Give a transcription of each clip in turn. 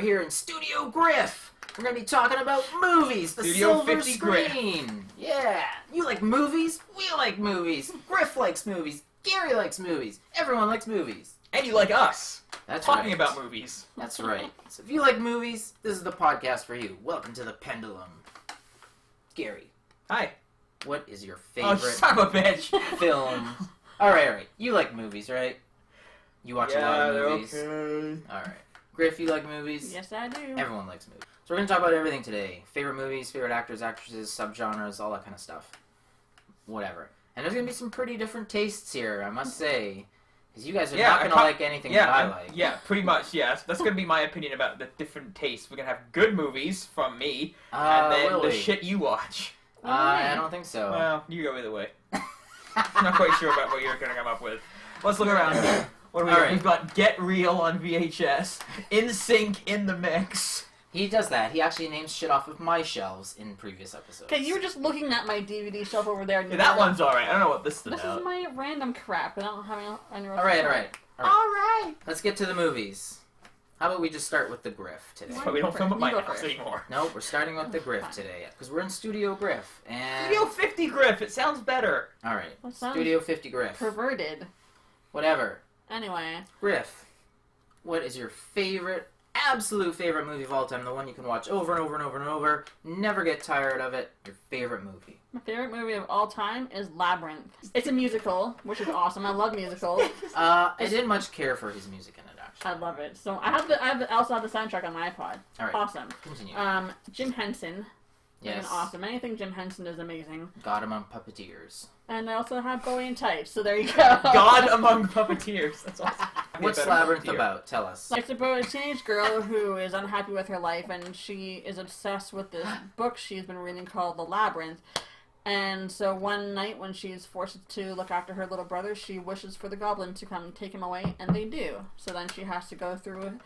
here in Studio Griff. We're going to be talking about movies, the Studio silver 50 screen. Griff. Yeah. You like movies? We like movies. Griff likes movies. Gary likes movies. Everyone likes movies. And you like us. That's talking right. about movies. That's right. So if you like movies, this is the podcast for you. Welcome to the Pendulum. Gary. Hi. What is your favorite son of a bitch. film? All right. You like movies, right? You watch a lot of movies. Okay. All right. Griff, you like movies? Yes, I do. Everyone likes movies. So we're going to talk about everything today. Favorite movies, favorite actors, actresses, subgenres, all that kind of stuff. Whatever. And there's going to be some pretty different tastes here, I must say. Because you guys are not going to like anything that I like. Yeah, pretty much, yes. That's going to be my opinion about the different tastes. We're going to have good movies from me, and then the shit you watch. I don't think so. Well, you go either way. I'm not quite sure about what you're going to come up with. Let's look around here. What do we got? We've got Get Real on VHS, In Sync in the Mix. He does that. He actually names shit off of my shelves in previous episodes. Okay, you were just looking at my DVD shelf over there. Yeah, that one's alright. I don't know what this is about. This is my random crap, and I don't have any Alright. Let's get to the movies. How about we just start with the Griff today? But we don't film at my house anymore. No, we're starting with the Griff today. Because we're in Studio Griff. And Studio 50 Griff. It sounds better. Alright. Studio 50 Griff. Perverted. Whatever. Anyway. Griff, what is your absolute favorite movie of all time? The one you can watch over and over and over and over. Never get tired of it. Your favorite movie. My favorite movie of all time is Labyrinth. It's a musical, which is awesome. I love musicals. I didn't much care for his music in it, actually. I love it. So I also have the soundtrack on my iPod. All right. Awesome. Continue. Jim Henson. Yes. Awesome. Anything Jim Henson is amazing. God Among Puppeteers. And I also have Bowie and Tights, so there you go. God Among Puppeteers. That's awesome. What's Labyrinth about? Tell us. It's about a teenage girl who is unhappy with her life, and she is obsessed with this book she's been reading called The Labyrinth. And so one night when she's forced to look after her little brother, she wishes for the goblin to come take him away, and they do. So then she has to go through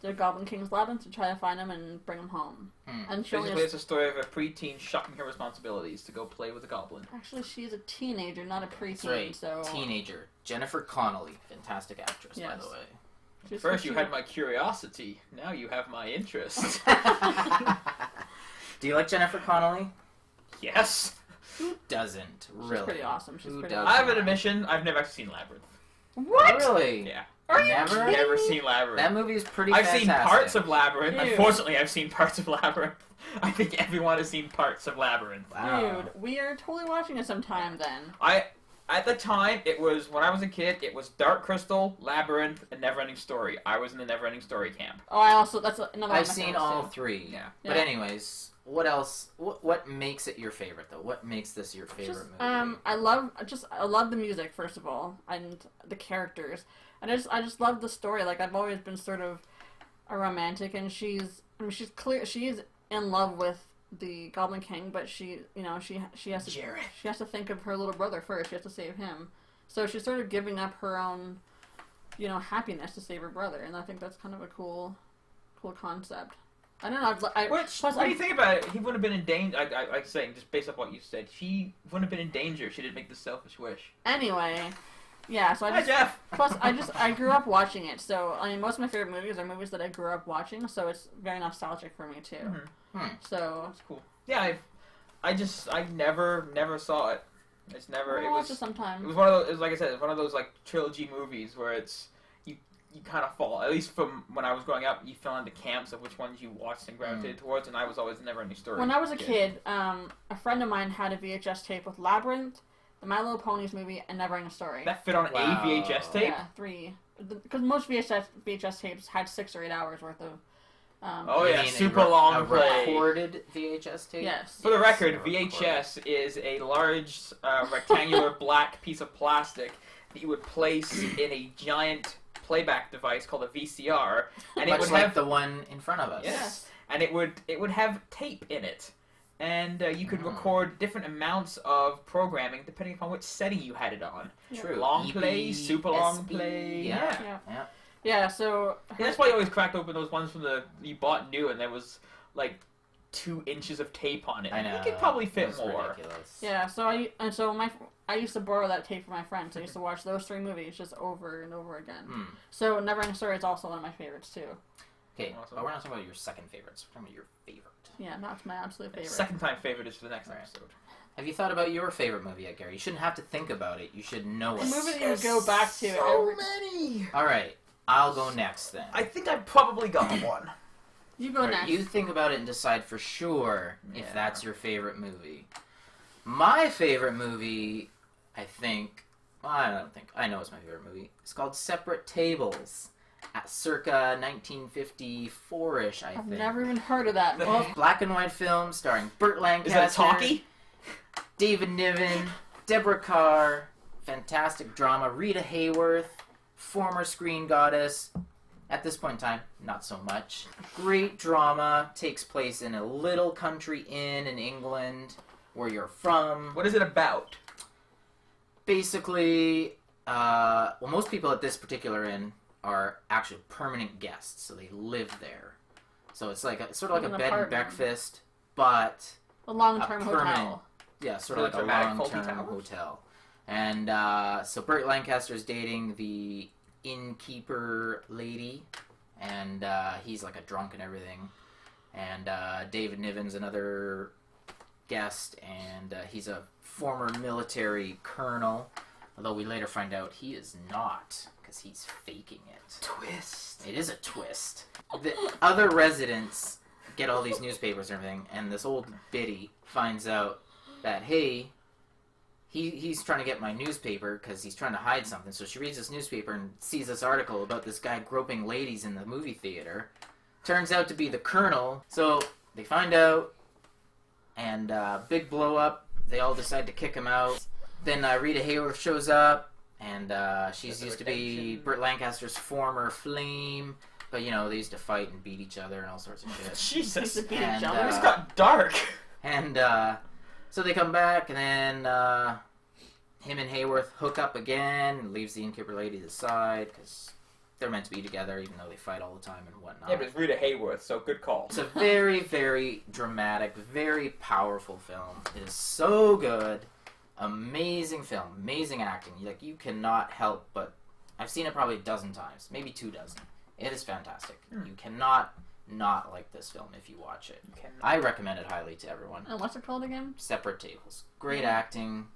the Goblin King's Labyrinth to try to find him and bring him home. And basically, it's a story of a preteen shucking her responsibilities to go play with a goblin. Actually, she's a teenager, not a preteen. That's right. So Teenager. Jennifer Connelly. Fantastic actress, by the way. First you had my curiosity, now you have my interest. Do you like Jennifer Connelly? Yes. Who doesn't? Really? She's pretty awesome. I have an admission, I've never actually seen Labyrinth. What? Really? Yeah. Never seen Labyrinth. That movie is pretty I've fantastic. seen parts of Labyrinth. Dude. Unfortunately, I've seen parts of Labyrinth. I think everyone has seen parts of Labyrinth. Wow. Dude, we are totally watching it sometime then. At the time, it was, when I was a kid, it was Dark Crystal, Labyrinth, and Neverending Story. I was in the Neverending Story camp. Oh, that's another one. I've seen all three. Yeah. But anyways, what else? What makes it your favorite, though? What makes this your favorite movie? I love the music, first of all, and the characters. And I just love the story. Like, I've always been sort of a romantic, and she's in love with the Goblin King, but she has to think of her little brother first. She has to save him. So she's sort of giving up her own, happiness to save her brother, and I think that's kind of a cool concept. I don't know. What do you think about it? He wouldn't have been in danger. Like saying, just based off what you said, she wouldn't have been in danger if she didn't make the selfish wish. Anyway, yeah. So Hi, Geoff. Plus, I grew up watching it, so I mean, most of my favorite movies are movies that I grew up watching, so it's very nostalgic for me too. Mm-hmm. So that's cool. Yeah, I never saw it. It's never. I'll watch it sometime. It was one of those. It was, like I said, it's one of those like trilogy movies where it's you kind of fall. At least from when I was growing up, you fell into camps of which ones you watched and gravitated towards, and I was always Neverending Story. When I was a kid, a friend of mine had a VHS tape with Labyrinth, the My Little Ponies movie, and Neverending Story. That fit on a VHS tape? Yeah, 3. Because most VHS tapes had 6 or 8 hours worth of. Super long play. Recorded VHS tape? Yes. For the record, VHS is a large rectangular black piece of plastic that you would place in a giant playback device called a VCR, and it would have the one in front of us. Yes, and it would have tape in it, and you could record different amounts of programming depending upon which setting you had it on. True. Long play, super long play. Yeah. So that's why you always cracked open those ones from you bought new, and there was like 2 inches of tape on it. I know. You could probably fit more. Ridiculous. Yeah. So I used to borrow that tape from my friends. I used to watch those 3 movies just over and over again. So Neverending Story is also one of my favorites too. Okay, Awesome. but we're not talking about your second favorites. We're talking about your favorite. Yeah, not my absolute favorite. Second time favorite is for the next Right. episode. Have you thought about your favorite movie yet, Gary? You shouldn't have to think about it. You should know A it. movie that you would go back to. So many! All right, I'll go next then. I think I probably got one. You go Right, next. you think about it and decide for sure Yeah. if that's your favorite movie. My favorite movie, I think... Well, I don't think. I know it's my favorite movie. It's called Separate Tables. At circa 1954-ish, I I've think. never even heard of that. Well, black and white film starring Burt Is Lancaster, that a talkie? David Niven, Deborah Carr, fantastic drama, Rita Hayworth, former screen goddess. At this point in time, not so much. Great drama, takes place in a little country inn in England, where you're from. What is it about? Basically, most people at this particular inn are actually permanent guests, so they live there. So it's like sort of like An a bed and apartment. breakfast, but A long-term a permanent- hotel. yeah, sort So of like a dramatic Fawlty long-term Towers? hotel. And so Burt Lancaster's dating the innkeeper lady, and he's like a drunk and everything. And David Niven's another guest, and he's a former military colonel, although we later find out he is not, because he's faking it. Twist. It is a twist. The other residents get all these newspapers and everything, and this old biddy finds out that, hey, he's trying to get my newspaper because he's trying to hide something. So she reads this newspaper and sees this article about this guy groping ladies in the movie theater. Turns out to be the colonel. So they find out, and big blow up. They all decide to kick him out. Then Rita Hayworth shows up, and she's used to be Redemption. Burt Lancaster's former flame. But, you know, they used to fight and beat each other and all sorts of shit. Jesus. Used to beat And, each other. This got dark. And so they come back, and then him and Hayworth hook up again, and leaves the innkeeper lady to the side, because they're meant to be together, even though they fight all the time and whatnot. Yeah, but it's Rita Hayworth, so good call. It's a very, very dramatic, very powerful film. It is so good. Amazing film. Amazing acting. You cannot help but... I've seen it probably a dozen times. Maybe 24. It is fantastic. You cannot not like this film if you watch it. I recommend it highly to everyone. And what's it called again? Separate Tables. Great acting.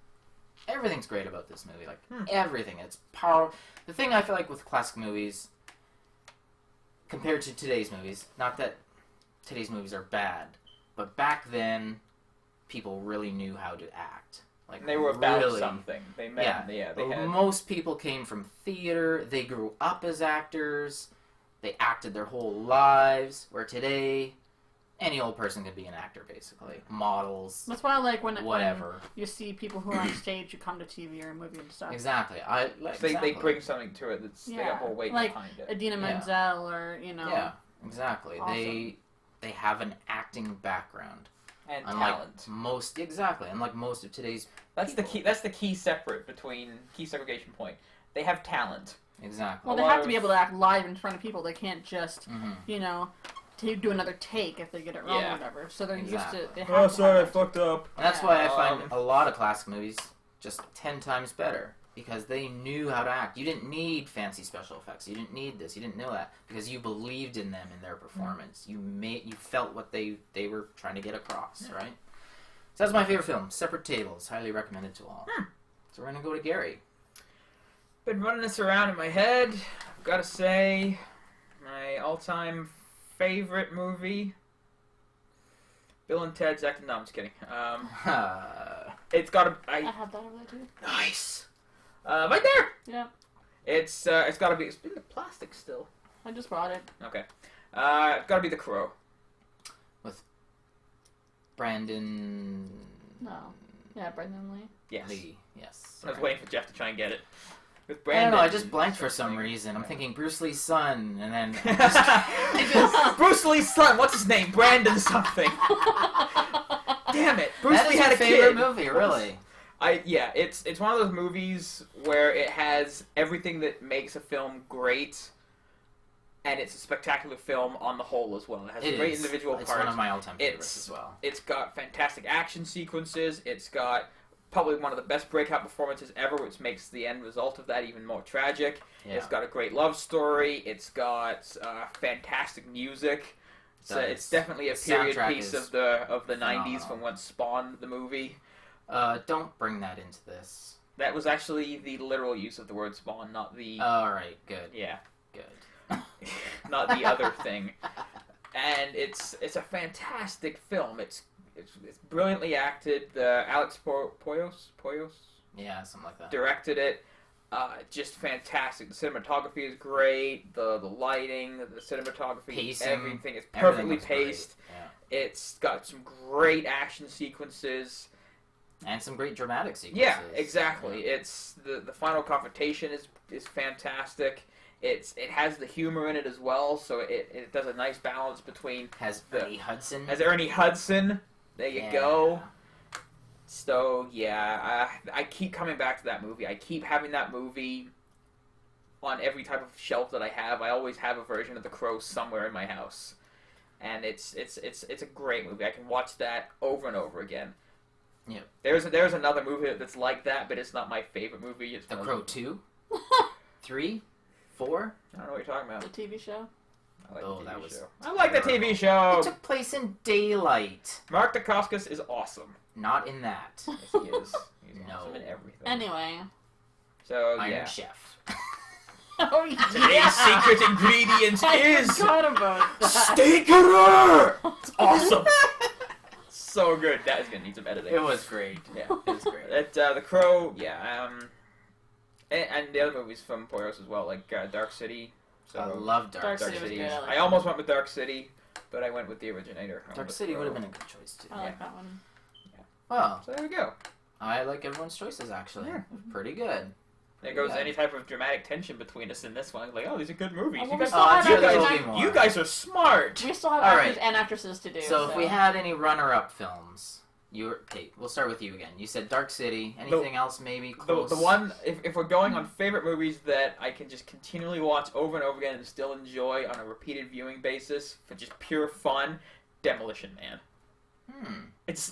Everything's great about this movie. Everything. It's power. The thing I feel like with classic movies, compared to today's movies, not that today's movies are bad, but back then, people really knew how to act. They were about really, something. They meant, Yeah. they had... Most people came from theater. They grew up as actors. They acted their whole lives. Where today, any old person could be an actor, basically. Models, That's why I like when whatever. you see people who are on stage who come to TV or movie and stuff. Exactly. They bring something to it that's they Yeah. got more weight Like behind it. Idina Yeah. Menzel or, Yeah, exactly. Awesome. They have an acting background. And Unlike talent. Unlike most of today's That's people. the key. That's the key key segregation point. They have talent. Exactly. Well, they have to be able to act live in front of people. They can't just, Mhm. do another take if they get it wrong Yeah. or whatever. So they're Exactly. used to. They have to have that. fucked up. And that's why I find Um, a lot of classic movies just 10 times better. Because they knew how to act. You didn't need fancy special effects. You didn't need this. You didn't know that. Because you believed in them in their performance. You felt what they were trying to get across, right? So that's my favorite film. Separate Tables. Highly recommended to all. So we're going to go to Garry. Been running this around in my head. I've got to say, my all-time favorite movie, Bill and Ted's Acting. No, I'm just kidding. It's got to. I have that over there too. Nice. Right there. Yeah, It's got to be. It's in the plastic still. I just brought it. Okay. It's got to be The Crow. Brandon No. Yeah, Brendan Lee. Yes. Lee. Yes. I was waiting for Geoff to try and get it. With I don't Brandon. know. I just blanked for some reason. I'm thinking Bruce Lee's son, and then Bruce Lee's son. What's his name? Brandon something. Damn it. Bruce that Lee is had your a favorite kid. movie, really. It's one of those movies where it has everything that makes a film great, and it's a spectacular film on the whole as well. It has great individual It's parts. one of my all-time favorites as well. It's got fantastic action sequences. It's got probably one of the best breakout performances ever, which makes the end result of that even more tragic. Yeah. It's got a great love story. It's got fantastic music. So it's definitely a period piece of the 90s from what spawned the movie. Don't bring that into this. That was actually the literal use of the word spawn, not the... All right, good. Yeah. Good. Not the other thing. And it's a fantastic film. It's brilliantly acted. Alex Poyos? Yeah, something like that. Directed it. Just fantastic. The cinematography is great. The lighting, the cinematography, Pacing, everything is perfectly paced. Yeah. It's got some great action sequences. And some great dramatic sequences. Yeah, exactly. Yeah. It's the final confrontation is fantastic. It has the humor in it as well, so it does a nice balance between... Has Ernie Hudson. There you go. So, yeah, I keep coming back to that movie. I keep having that movie on every type of shelf that I have. I always have a version of The Crow somewhere in my house. And it's a great movie. I can watch that over and over again. Yeah. There's another movie that's like that, but it's not my favorite movie. It's The Crow 2? 3? 4? I don't know what you're talking about. The TV show? I like the TV show. I like the TV show! It took place in daylight. Mark Dacascos is awesome. Not in that. Yes, he is. He's awesome in everything. Anyway. So, Iron Chef. Oh, yeah. Today's secret ingredient is... I forgot about that. Steakerer! It's awesome. So good. That is going to need some editing. It was great. Yeah. It was great. The Crow, yeah. And the other movies from Poyos as well, like Dark City. So, I love Dark City. Was good. I almost went with Dark City, but I went with the originator. Dark City would have been a good choice, too. I like that one. Yeah. Well, so there we go. I like everyone's choices, actually. Yeah. Pretty good. There goes any type of dramatic tension between us in this one. Like, oh, these are good movies. Oh, You guys are smart. We still have actors and actresses to do. So if we had any runner-up films... Okay, we'll start with you again. You said Dark City. Anything else maybe close? The one, if we're going on favorite movies that I can just continually watch over and over again and still enjoy on a repeated viewing basis for just pure fun, Demolition Man.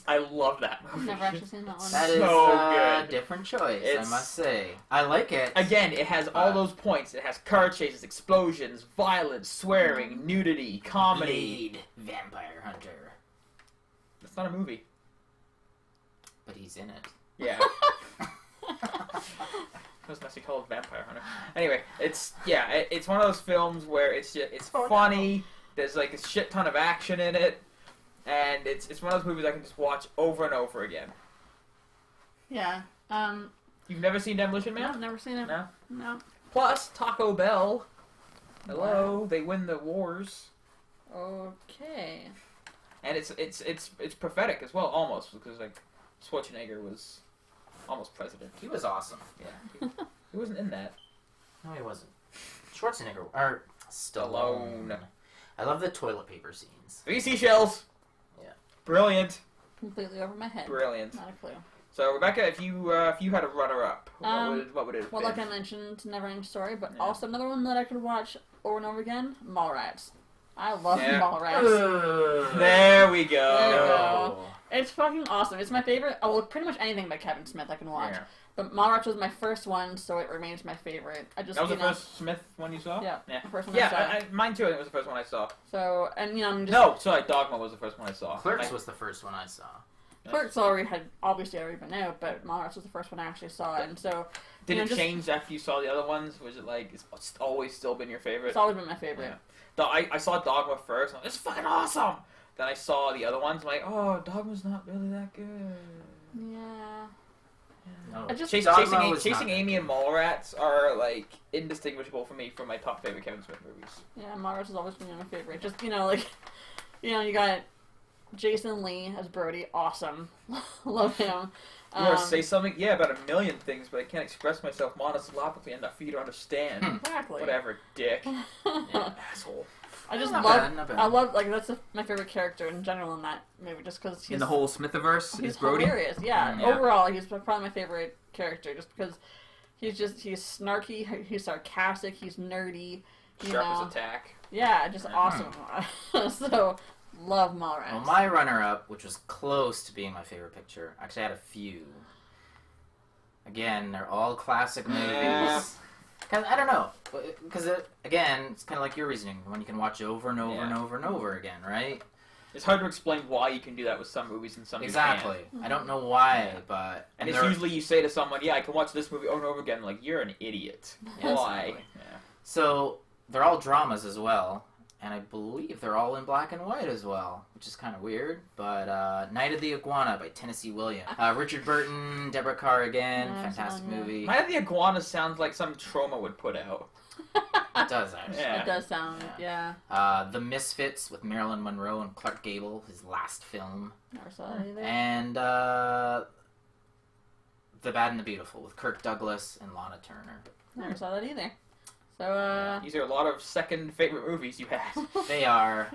I love that movie. I've never actually seen that one. That is good. Different choice, I must say. I like it. Again, it has all those points. It has car chases, explosions, violence, swearing, nudity, comedy. Blade, Vampire Hunter. That's not a movie. But he's in it. Yeah. Doesn't actually call it Vampire Hunter. Anyway, it's one of those films where it's funny. There's like a shit ton of action in it, and it's one of those movies I can just watch over and over again. Yeah. You've never seen Demolition Man? No, I've never seen it. No. Plus Taco Bell. Hello, they win the wars. Okay. And it's prophetic as well, almost, because like Schwarzenegger was almost president. He was awesome. Yeah. He wasn't in that. No, he wasn't. Schwarzenegger. Or Stallone. I love the toilet paper scenes. 3 seashells. Yeah. Brilliant. Completely over my head. Brilliant. Not a clue. So, Rebecca, if you had a runner-up, what would it have well, been? like I mentioned, Neverending Story, but also another one that I could watch over and over again, Mallrats. I love Mallrats. There we go. There we go. It's fucking awesome. It's my favorite. Oh, well, pretty much anything by Kevin Smith I can watch. Yeah. But Mallrats was my first one, so it remains my favorite. That was the first Smith one you saw? Yeah. The first one I saw. Mine too. I think it was the first one I saw. So, and I'm just... No, sorry, Dogma was the first one I saw. Clerks was the first one I saw. Clerks already been out, but Mallrats was the first one I actually saw, and so... Did it change after you saw the other ones? Was it like, it's always still been your favorite? It's always been my favorite. Yeah. I saw Dogma first, and it's fucking awesome! Then I saw the other ones, I'm like, oh, Dogma's not really that good. Yeah. No. Chasing Amy and Mallrats are, like, indistinguishable for me from my top favorite Kevin Smith movies. Yeah, Mallrats has always been my favorite. Just, you got Jason Lee as Brody, awesome. Love him. You want to say something? Yeah, about a million things, but I can't express myself monosyllabically enough for you to understand. Exactly. Whatever, dick. Yeah, asshole. I just love, like, that's my favorite character in general in that movie, just because he's... In the whole Smithiverse, he's is Brody? Hilarious, yeah. Overall, he's probably my favorite character, just because he's snarky, he's sarcastic, he's nerdy. Sharp as a tack. Yeah, just awesome. So, love Mallrats. Well, my runner-up, which was close to being my favorite picture, actually I had a few. Again, they're all classic movies. Yeah. Cause I don't know. Because, again, it's kind of like your reasoning. When you can watch over and over and over and over again, right? It's hard to explain why you can do that with some movies and some Exactly. you can't. I don't know why, but... And it's usually you say to someone, yeah, I can watch this movie over and over again. Like, you're an idiot. Why? Exactly. Yeah. So, they're all dramas as well. And I believe they're all in black and white as well, which is kind of weird. But Night of the Iguana by Tennessee Williams. Richard Burton, Deborah Carr again, fantastic movie. Night of the Iguana sounds like some Trauma would put out. It does, actually. It does sound, yeah. The Misfits with Marilyn Monroe and Clark Gable, his last film. Never saw that either. And The Bad and the Beautiful with Kirk Douglas and Lana Turner. Never saw that either. So, These are a lot of second favorite movies you had. They are.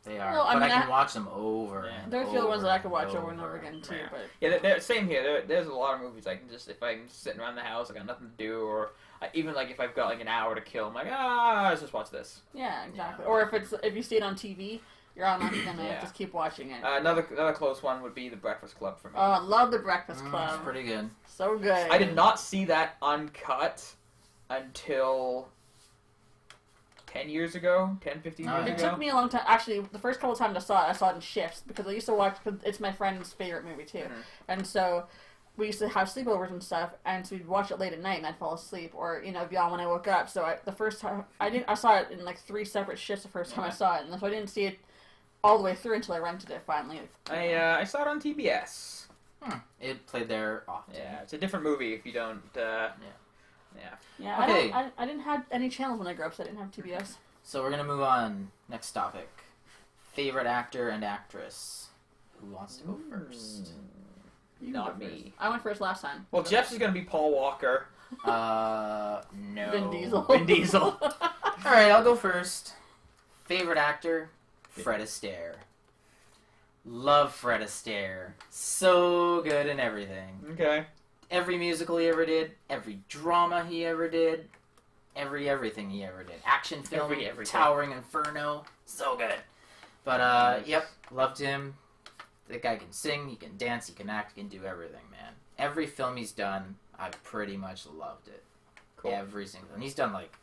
Well, but I mean, I can watch them over and there are a few over ones that I could watch and over and over again, too. Yeah. But Yeah, same here. There's a lot of movies I can just, if I'm sitting around the house, I got nothing to do, or even like if I've got like an hour to kill, I'm like, let's just watch this. yeah, exactly. Or if you see it on TV, you're not gonna just keep watching it. Another close one would be The Breakfast Club for me. Oh, I love The Breakfast Club. It's pretty good. So good. I did not see that uncut until 10 years ago, 10, 15 years It ago. took me a long time. Actually, the first couple times I saw it in shifts because I used to watch. Cause it's my friend's favorite movie too, and so we used to have sleepovers and stuff, and so we'd watch it late at night and I'd fall asleep, or beyond when I woke up. So the first time I saw it in like 3 separate shifts the first time I saw it, and so I didn't see it all the way through until I rented it finally. I saw it on TBS. It played there often. Yeah, it's a different movie if you don't. Yeah, Okay. I didn't have any channels when I grew up, so I didn't have TBS. So we're gonna move on. Next topic: favorite actor and actress. Who wants to go first? Not me. I went first last time. Well, Jeff's is gonna be Paul Walker. No. Vin Diesel. Vin Diesel. All right, I'll go first. Favorite actor: Fred Astaire. Love Fred Astaire. So good in everything. Okay. Every musical he ever did, every drama he ever did, everything he ever did. Action film, Everything. Towering Inferno, so good. But, yep, loved him. The guy can sing, he can dance, he can act, he can do everything, man. Every film he's done, I've pretty much loved it. Cool. Every single one. He's done, like,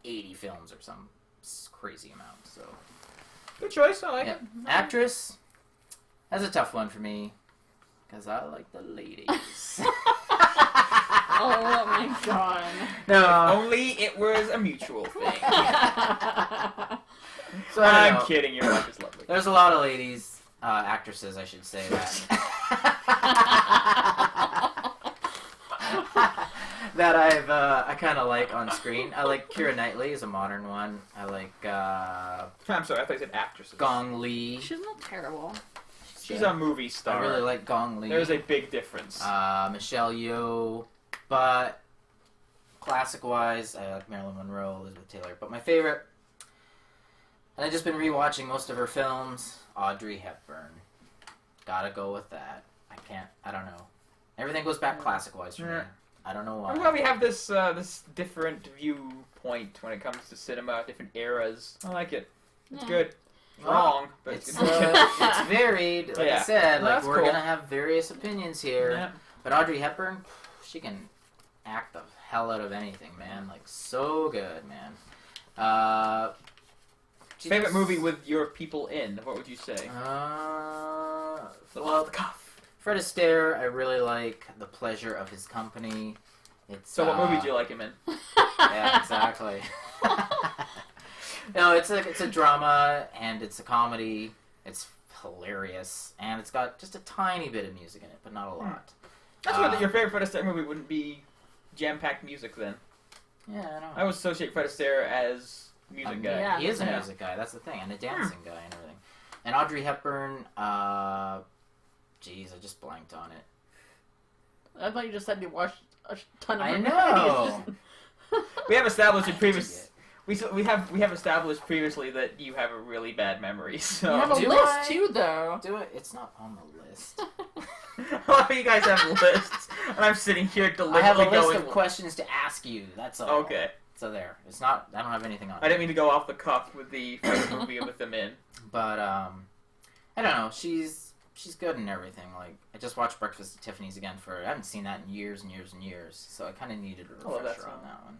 80 films or some crazy amount, so. Good choice, I like Yeah. it. Actress, that's a tough one for me, because I like the ladies. Oh my god. No. If only it was a mutual thing. So I don't know. I'm kidding, your wife is lovely. There's a lot of ladies, actresses, I should say, that I kind of like on screen. I like Keira Knightley is a modern one. I like I'm sorry, I thought you said actresses. Gong Li. She's not terrible. She's a movie star. I really like Gong Li. There's a big difference. Michelle Yeoh, but classic-wise, I like Marilyn Monroe, Elizabeth Taylor. But my favorite, and I've just been rewatching most of her films, Audrey Hepburn. Gotta go with that. I don't know. Everything goes back classic-wise for me. I don't know why. I'm glad we have this this different viewpoint when it comes to cinema, different eras. I like it. It's good. It's wrong, but it's it's varied. Like I said, like That's we're cool. gonna have various opinions here. Yeah. But Audrey Hepburn, she can act the hell out of anything, man. Like so good, man. Favorite movie with your people in? What would you say? Well, Fred Astaire, I really like The Pleasure of His Company. It's So what movie do you like him in? Yeah, exactly. No, it's a drama and it's a comedy. It's hilarious and it's got just a tiny bit of music in it, but not a lot. That's weird that your favorite Fred Astaire movie wouldn't be jam-packed music then. Yeah, I know. I would associate Fred Astaire as music guy. Yeah. He is a music guy, that's the thing, and a dancing guy and everything. And Audrey Hepburn, jeez, I just blanked on it. I thought you just said you watched a ton of I her know. movies. We have established in previous. We have established previously that you have a really bad memory. So You have a Do list I? too, though. Do it. It's not on the list. a lot of you guys have lists, and I'm sitting here I deliberately have a list going. of questions to ask you. That's all. Okay, So there. It's not. I don't have anything on I it. didn't mean to go off the cuff with the first movie with them in. But I don't know. She's she's good and everything. Like, I just watched Breakfast at Tiffany's again I haven't seen that in years and years and years, so I kind of needed a refresher on that one.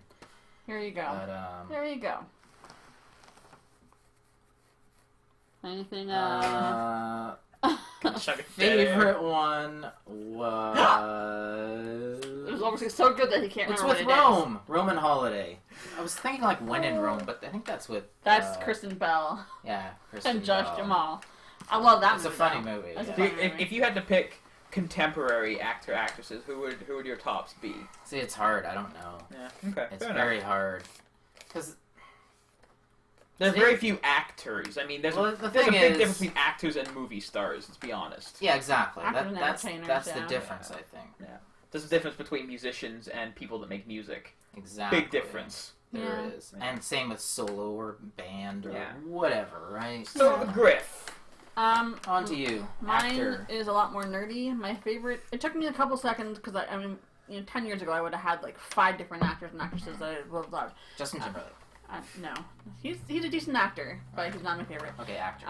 Here you go. But, there you go. Anything, favorite one was... It was obviously so good that he can't remember It's with Rome. Roman Holiday. I was thinking, like, When in Rome, but I think that's with... That's Kristen Bell. Yeah, Kristen and Josh Bell. Jamal. I love that It's movie. a funny movie. That's a Yeah. funny movie. If you had to pick contemporary actresses, who would your tops be? See, it's hard. I don't know. Yeah. Okay. It's fair very enough. hard. Because... There's very few actors. I mean, there's a the big thing difference is... between actors and movie stars, let's be honest. Yeah, exactly. Actors and That's entertainers, the yeah. difference, I think. Yeah. There's a difference between musicians and people that make music. Exactly. Big difference. There Yeah. is. And same with solo or band or Yeah. whatever, right? So, the Griff. On to you. Mine Actor. is a lot more nerdy. My favorite... It took me a couple seconds, because I mean, 10 years ago I would have had like 5 different actors and actresses that I would have loved. Justin Timberlake. No. He's a decent actor, but he's not my favorite. Okay, actor.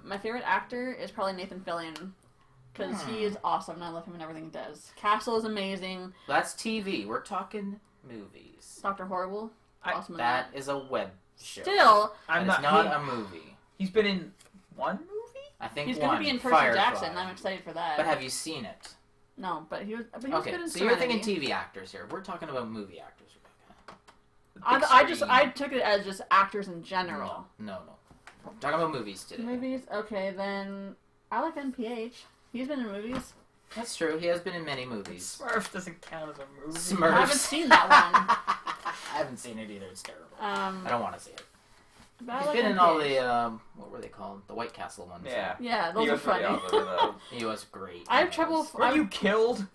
My favorite actor is probably Nathan Fillion, because he is awesome and I love him in everything he does. Castle is amazing. That's TV. We're talking movies. Dr. Horrible, awesome in That is a web show. Still, It's not a movie. He's been in one movie? I think he's one. going to be in Percy Firefly. Jackson. I'm excited for that. But have you seen it? No, but he was good Okay, in so you're Serenity. thinking TV actors here. We're talking about movie actors, Big I screen. took it as just actors in general. No. We're talking about movies today. Movies? Okay, then I like NPH. He's been in movies. That's true. He has been in many movies. Smurf doesn't count as a movie. Smurfs. I haven't seen that one. I haven't seen it either. It's terrible. I Um, don't want to see it. but I He's like been in NPH. all the, what were they called? The White Castle ones. Yeah. Yeah, He those are was pretty funny. awesome, though. He was great. I have trouble. Were you killed?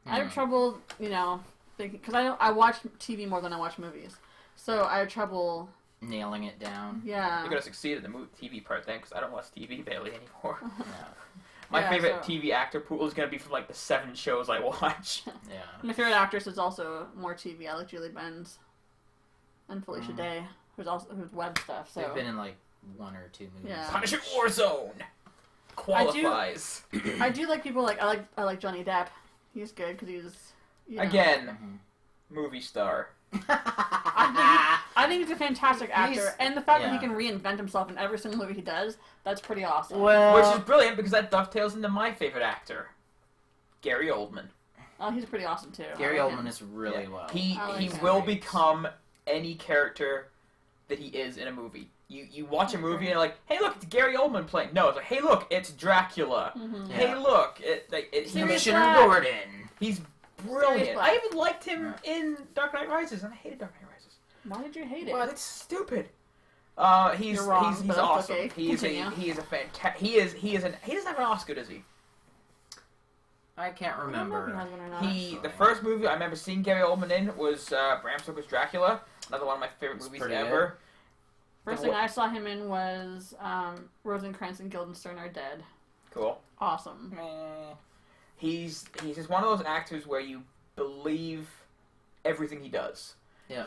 I have trouble, thinking because I watch TV more than I watch movies, so I have trouble. Nailing it down. Yeah. You're gonna succeed at the TV part then, because I don't watch TV barely anymore. Yeah. My Yeah, favorite so- TV actor pool is gonna be from like the 7 shows I watch. Yeah. My favorite actress is also more TV. I like Julie Benz and Felicia Day, who's web stuff. So They've been in like 1 or 2 movies. Yeah. Punisher Warzone qualifies. I do like people like I like Johnny Depp. He's good because he's Again, Mhm. movie star. I think he's a fantastic actor, He's- and the fact that he yeah. can reinvent himself in every single movie he does, that's pretty awesome. Well, Which is brilliant because that dovetails into my favorite actor, Gary Oldman. Oh, he's pretty awesome too. Gary I like him. Oldman is really Yeah. well. He I like he him. will Great. become any character that he is in a movie. You watch a movie and you're like, hey look, it's Gary Oldman playing. No, it's like, hey look, it's Dracula. Mhm. Hey Yeah. look, Serious Commissioner Black. Gordon. he's brilliant. Serious Black. I even liked him in Dark Knight Rises, and I hated Dark Knight Rises. Why did you hate it? Well, it's stupid. He's You're wrong, he's but awesome. okay. He is a fantastic. He doesn't have an Oscar, does he? I can't I don't know if he remember. has one or not. The first movie I remember seeing Gary Oldman in was Bram Stoker's Dracula. Another one of my favorite It's movies pretty ever. First thing I saw him in was Rosencrantz and Guildenstern Are Dead. Cool. Awesome. He's just one of those actors where you believe everything he does. Yeah.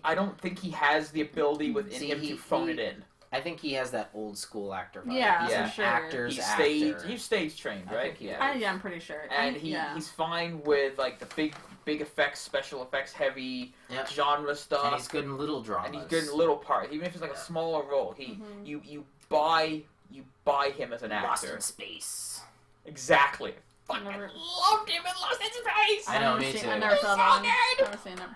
I don't think he has the ability within See, him to phone it in. I think he has that old school actor vibe. Yeah, He's for an sure. actor's He's actor. stage trained, I right? think he is. I'm pretty sure. And he's fine with like the big effects, special effects, heavy Yeah. genre stuff. And he's good in little dramas. And he's good in little parts, even if it's like a smaller role. Mhm. You buy him as an Lost actor. in Space. Exactly. I never- Loved him in Lost in Space. I know, never me seen- too. I never It's saw so that one. good. Never seen it.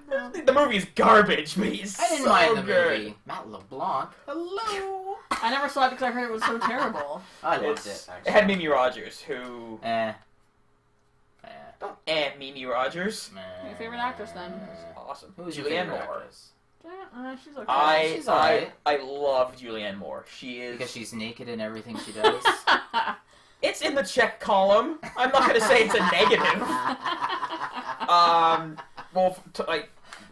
No. The movie is garbage, but he's I didn't so mind the good. movie. Matt LeBlanc. Hello. I never saw it because I heard it was so terrible. I loved It's- it. Actually. It had Mimi Rogers, who don't Mimi Rogers. Your favorite actress, then? Awesome. Who was your Julianne favorite Moore. actress? Yeah, she's okay. She's alright. I love Julianne Moore. She is. Because she's naked in everything she does. It's in the check column. I'm not gonna say it's a negative.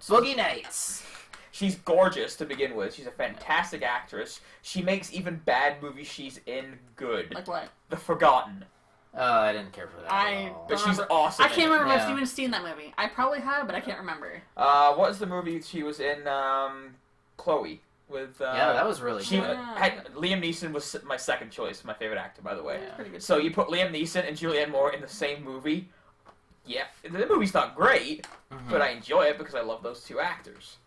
Boogie Nights. She's gorgeous to begin with. She's a fantastic actress. She makes even bad movies she's in good. Like what? The Forgotten. I didn't care for that I at all. But she's remember- awesome. I can't remember if Yeah. I've even seen that movie. I probably have, but I can't remember. What was the movie she was in? Chloe. With yeah, that was really good. Liam Neeson was my second choice, my favorite actor, by the way. Yeah. Pretty good. So you put Liam Neeson and Julianne Moore in the same movie. Yeah, the movie's not great, but I enjoy it because I love those two actors.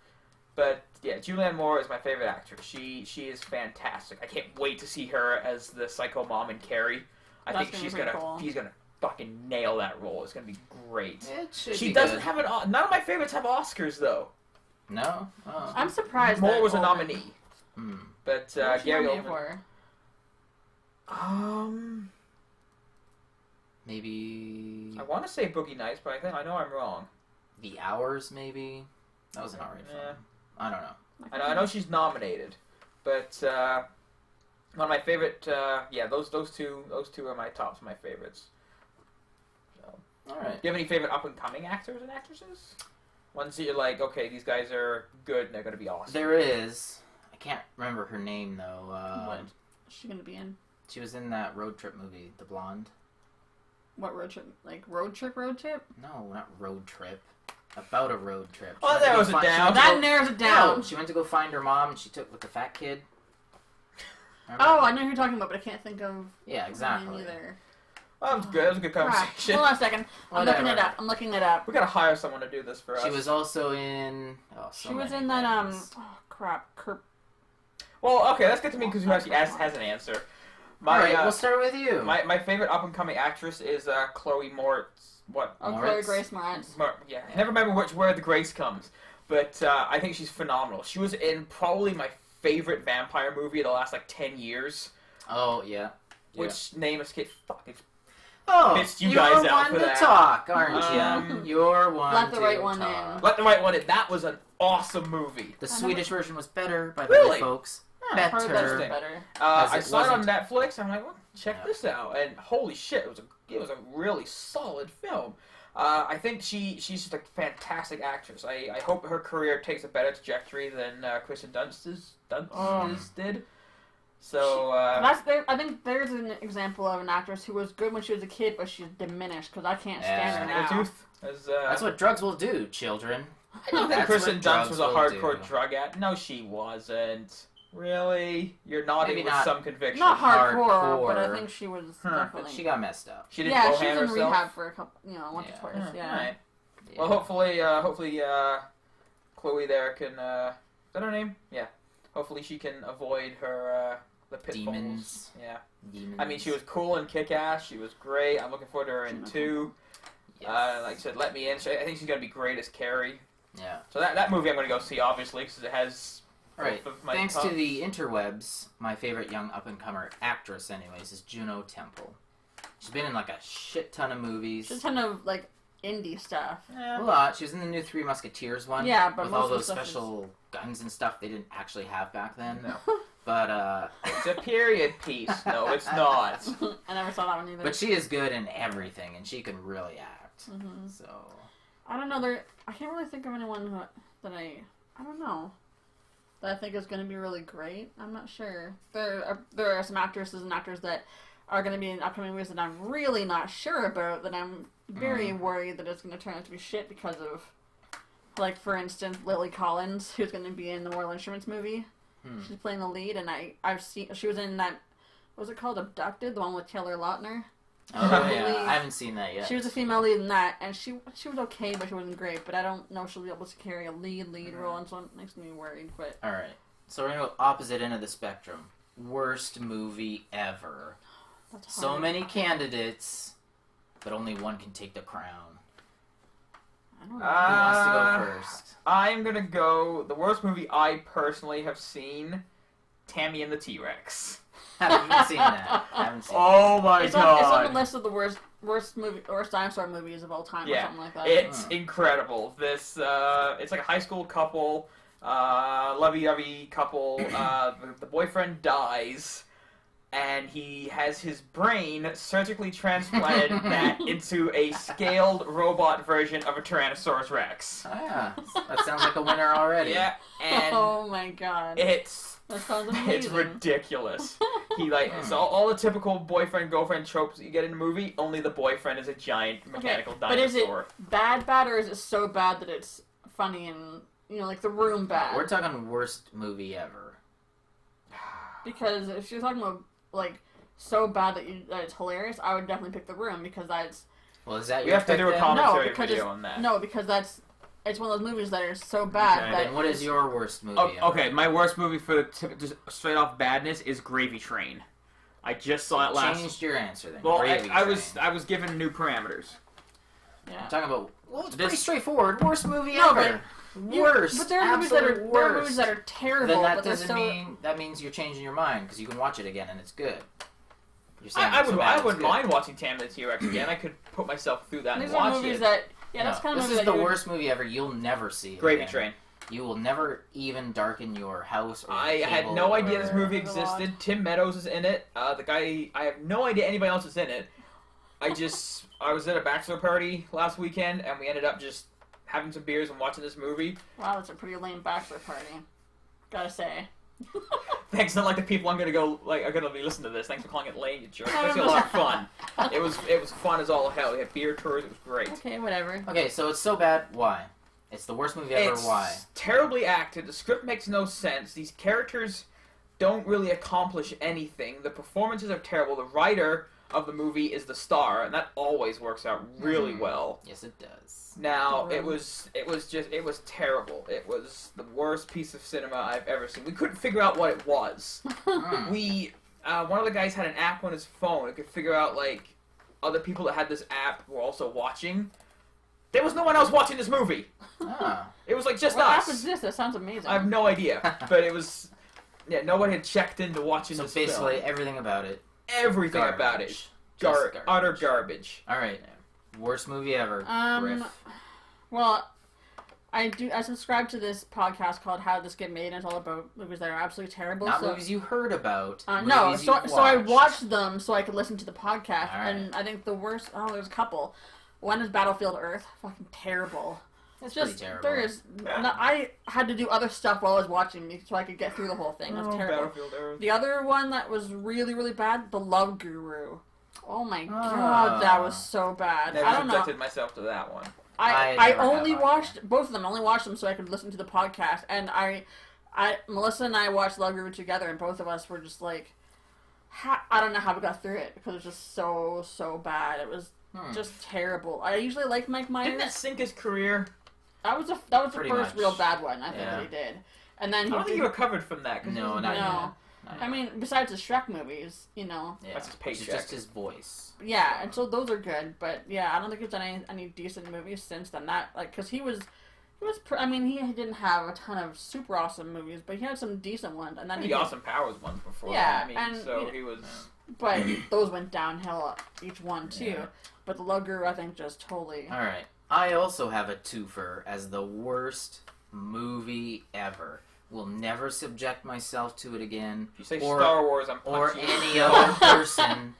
But yeah, Julianne Moore is my favorite actress. She is fantastic. I can't wait to see her as the psycho mom in Carrie. I think she's gonna fucking nail that role. It's gonna be great. She doesn't have none of my favorites have Oscars though. No, oh. I'm surprised. Moore was a nominee, but Gary Oldman. Maybe I want to say Boogie Nights, but I know I'm wrong. The Hours, maybe. That was an alright film. I don't know. I know she's nominated, but one of my favorite. Those two are my tops of my favorites. So, all right. Do you have any favorite up and coming actors and actresses? Ones that you're like, okay, these guys are good and they're gonna be awesome. There is. I can't remember her name though. What is she gonna be in? She was in that road trip movie, The Blonde. What road trip? Like road trip? Road trip? No, not road trip. About a road trip. Oh, that narrows it down. That narrows it down. No, she went to go find her mom, and she took with the fat kid. Remember? Oh, I know who you're talking about, but I can't think of. Yeah, exactly. Either. Well, that was good. That was a good conversation. Hold on a second. I'm looking it up. We gotta hire someone to do this for us. She was also in. She was in that Oh crap. Well, okay, let's get to me because who actually has an answer. Alright, we'll start with you. My favorite up and coming actress is Chloe Moretz. What? Oh, Chloe Grace Moretz. Yeah, I never remember where the Grace comes, but I think she's phenomenal. She was in probably my favorite vampire movie of the last 10 years. Oh yeah. Which name escapes? Fuck, it's missed you guys out for that. You're one to talk, aren't you? You're one. Let the right to one talk. in. Let the right one in. That was an awesome movie. The Swedish version was better, by the Really? way, folks. Better. I saw it on Netflix. I'm like, well, check this out, and holy shit, it was a really solid film. I think she's just a fantastic actress. I hope her career takes a better trajectory than Kristen Dunst's did. So I think there's an example of an actress who was good when she was a kid, but she's diminished because I can't stand her now. That's what drugs will do, children. I don't think Kristen Dunst was a hardcore drug addict. No, she wasn't. Really? You're nodding with some conviction. Not hardcore, but I think she was definitely. But she got messed up. She didn't go she was in herself? rehab for a couple, once or twice. Yeah. Right. Well, hopefully, Chloe there can. Is that her name? Yeah. Hopefully, she can avoid her the pitfalls. Demons. Yeah. Demons. I mean, she was cool in Kick-Ass. She was great. I'm looking forward to her in 2. Yes. Like I said, Let Me In. I think she's gonna be great as Carrie. Yeah. So that movie I'm gonna go see, obviously, because it has. Right. Thanks to the interwebs, my favorite young up-and-comer actress, anyways, is Juno Temple. She's been in a shit ton of movies. She's a ton of indie stuff. Yeah. A lot. She was in the new Three Musketeers one. Yeah, but with most all those of the special guns and stuff they didn't actually have back then. No. But it's a period piece. No, it's not. I never saw that one either. But she is good in everything, and she can really act. Mm-hmm. So I don't know. I can't really think of anyone that I don't know. That I think is going to be really great. I'm not sure. There are some actresses and actors that are going to be in upcoming movies that I'm really not sure about, that I'm very worried that it's going to turn out to be shit because of, for instance, Lily Collins, who's going to be in the Mortal Instruments movie. She's playing the lead, and I've seen, she was in that, what was it called, Abducted, the one with Taylor Lautner. Oh yeah, I haven't seen that yet. She was a female lead in that, and she was okay, but she wasn't great. But I don't know if she'll be able to carry a lead role, and so it makes me worried. But all right, so we're gonna go opposite end of the spectrum. Worst movie ever. That's so many candidates, but only one can take the crown. I don't know. Who wants to go first? I'm gonna go. The worst movie I personally have seen: Tammy and the T-Rex. I haven't seen that. Oh my god! It's on the list of the worst dinosaur movies of all time, or something like that. It's incredible. This it's like a high school couple, lovey-dovey couple. The boyfriend dies, and he has his brain surgically transplanted back into a scaled robot version of a Tyrannosaurus Rex. Oh yeah, that sounds like a winner already. Yeah, and oh my god, that sounds amazing. It's ridiculous. He it's all the typical boyfriend-girlfriend tropes that you get in a movie. Only the boyfriend is a giant mechanical dinosaur. But is it bad, or is it so bad that it's funny and The Room bad? We're talking worst movie ever. Because if you're talking about, like, so bad that it's hilarious, I would definitely pick The Room, because that's... Well, is that We your have to do a pick then? commentary video on that. No, because it's one of those movies that are so bad that... Then what is your worst movie ever? Okay, my worst movie for just straight off badness is Gravy Train. I just saw it last... Changed your answer then. Well, Gravy I Train. was given new parameters. Yeah. I'm talking about... Well, it's pretty straightforward. Worst movie No, ever. Worst. But there are movies that are terrible. Then that but doesn't mean... That means you're changing your mind, because you can watch it again and it's good. You're saying I wouldn't mind watching Tam the T-Rex again. I could put myself through that and These watch are movies it. that... Yeah, that's kind of... This is the worst movie ever. You'll never see it Gravy again. Train. You will never even darken your house or I your had cable no idea or- this movie existed. Tim Meadows is in it. The guy... I have no idea anybody else is in it. I was at a bachelor party last weekend, and we ended up just having some beers and watching this movie. Wow, that's a pretty lame bachelor party. Gotta say. Thanks, not like the people I'm gonna be listening to this. Thanks for calling it lame, you jerk. It was a lot of fun. It was fun as all hell. We had beer tours. It was great. Okay, whatever. Okay, so it's so bad. Why? It's the worst movie ever. It's Why? terribly acted. The script makes no sense. These characters don't really accomplish anything. The performances are terrible. The writer of the movie is the star, and that always works out really well. Yes, it does. Now, it was terrible. It was the worst piece of cinema I've ever seen. We couldn't figure out what it was. One of the guys had an app on his phone. It could figure out, like, other people that had this app were also watching. There was no one else watching this movie. Ah. It was like just What us. app is this? That sounds amazing. I have no idea, but it was. Yeah, no one had checked into watching So this basically, film. everything about it. Everything Garbage. about it, Just garbage. utter garbage. All right. Worst movie ever. Griff. Well, I subscribe to this podcast called How Did This Get Made, and it's all about movies that are absolutely terrible. Not movies you heard about. No, movies so you've I watched. watched them so I could listen to the podcast, All right. and I think the worst. Oh, there's a couple. One is Battlefield Earth. Fucking terrible. It's Just pretty terrible. there is. I had to do other stuff while I was watching so I could get through the whole thing. That's terrible. Battlefield Earth. The other one that was really, really bad, The Love Guru. Oh my god, that was so bad. Never I don't know. subjected myself to that one. I never only have watched both of them. I only watched them so I could listen to the podcast. And Melissa and I watched Love Guru together, and both of us were just like, I don't know how we got through it because it was just so bad. It was just terrible. I usually like Mike Myers. Didn't that sink his career? That was the Pretty first much. real bad one I think Yeah. that he did. And then I don't think you recovered from that. 'Cause No, it was- not no. yet. I mean, besides the Shrek movies, you know. Yeah. That's his It's paycheck. just his voice. Yeah, and so those are good, but yeah, I don't think there's any decent movies since then. That because he I mean, he didn't have a ton of super awesome movies, but he had some decent ones, and then the Austin Powers ones before. Yeah, I mean, and, so you know, he was. But those went downhill each one too. Yeah. But the Love Guru, I think, just totally. All right. I also have a twofer as the worst movie ever. Will never subject myself to it again. If you say or, Star Wars, I'm or punching you. any other person.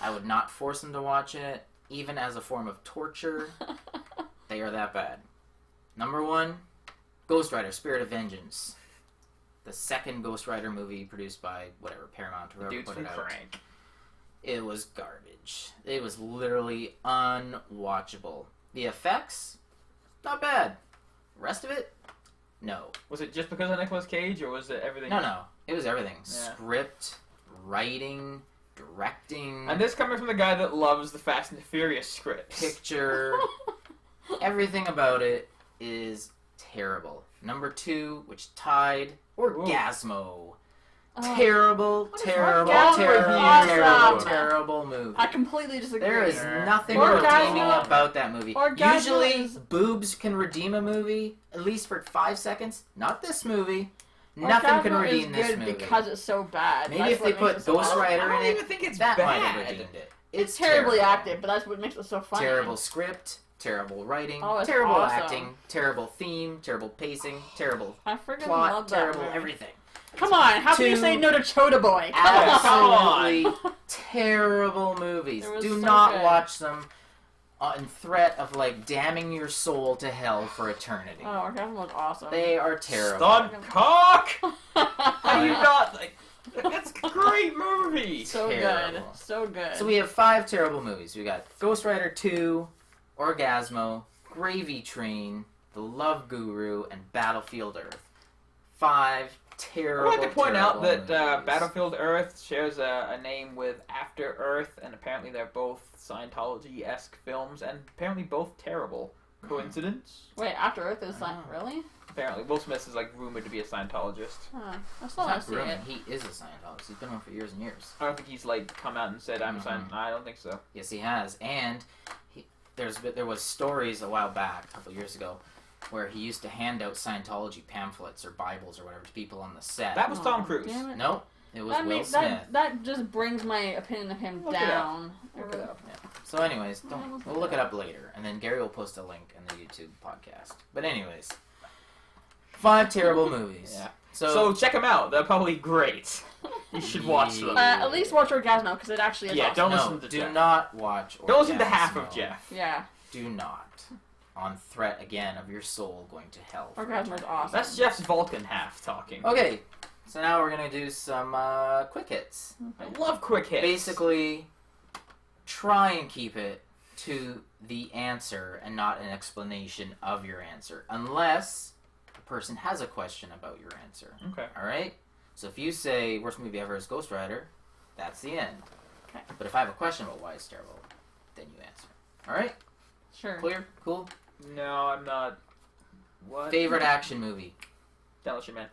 I would not force them to watch it, even as a form of torture. They are that bad. Number 1, Ghost Rider: Spirit of Vengeance. The second Ghost Rider movie produced by Paramount or whoever Dudes put from it out. Crank. It was garbage. It was literally unwatchable. The effects, not bad. Rest of it, no. Was it just because of Nicolas Cage, or was it everything? No. It was everything. Yeah. Script, writing, directing, And this coming from the guy that loves the Fast and the Furious scripts. picture. Everything about it is terrible. Number 2, which tied, Orgasmo. Terrible, terrible, Orgasmo? terrible, Awesome. terrible movie. I completely disagree. There is nothing Orgasmo- redeeming about that movie. Orgasmo Usually, is- boobs can redeem a movie, at least for 5 seconds. Not this movie. Nothing can Orgasmo redeem is this good movie. because it's so bad. Maybe That's if they what makes put it so Ghost awesome. Rider I don't in even it, think it's that might bad. have redeemed it. It's terribly terrible. acted, but that's what makes it so funny. Terrible script, terrible writing, Oh, it's terrible awesome. acting, terrible theme, terrible pacing, terrible I freaking plot, love that terrible movie. everything. Come on, how can you Two say no to Chota Boy? Come Absolutely on. terrible movies. It was Do so not good. watch them in threat of damning your soul to hell for eternity. Oh, Orgasmo was awesome. They are terrible. Stud cock! How do you not like? That's a great movie. So good. Terrible. So good. So we have 5 terrible movies. We got Ghost Rider 2, Orgasmo, Gravy Train, The Love Guru, and Battlefield Earth. 5 terrible. I'd like to point out that movies. Battlefield Earth shares a name with After Earth, and apparently they're both Scientology-esque films, and apparently both terrible. Coincidence? Wait, After Earth is really? Apparently, Will Smith is like rumored to be a Scientologist. Huh. I He's still want not to see grooming. it. He is a Scientologist. He's been one for years and years. I don't think he's like come out and said I'm a Scientologist. I don't think so. Yes, he has. And there was stories a while back, a couple years ago, where he used to hand out Scientology pamphlets or Bibles or whatever to people on the set. That was Tom Cruise. Damn it. Nope, it was Will Smith. That just brings my opinion of him down. Look it up. Yeah. So anyways, we'll look it up later, and then Gary will post a link in the YouTube podcast. But anyways, 5 terrible movies. Yeah. So check them out. They're probably great. You should watch them. At least watch Orgasmo, because it actually is Yeah, awesome. don't no, listen to do Jeff. not watch. Don't listen to half Orgasmo. of Jeff. Yeah, Do not. On threat again of your soul going to hell. Orgasmo is awesome. That's Jeff's Vulcan half talking. Okay, so now we're gonna do some quick hits. I love quick hits. Basically, try and keep it to the answer and not an explanation of your answer, unless the person has a question about your answer. Okay. All right. So if you say worst movie ever is Ghost Rider, that's the end. Okay. But if I have a question about why it's terrible, then you answer. All right. Sure. Clear. Cool. No, I'm not. What? Favorite action movie? Demolition Man.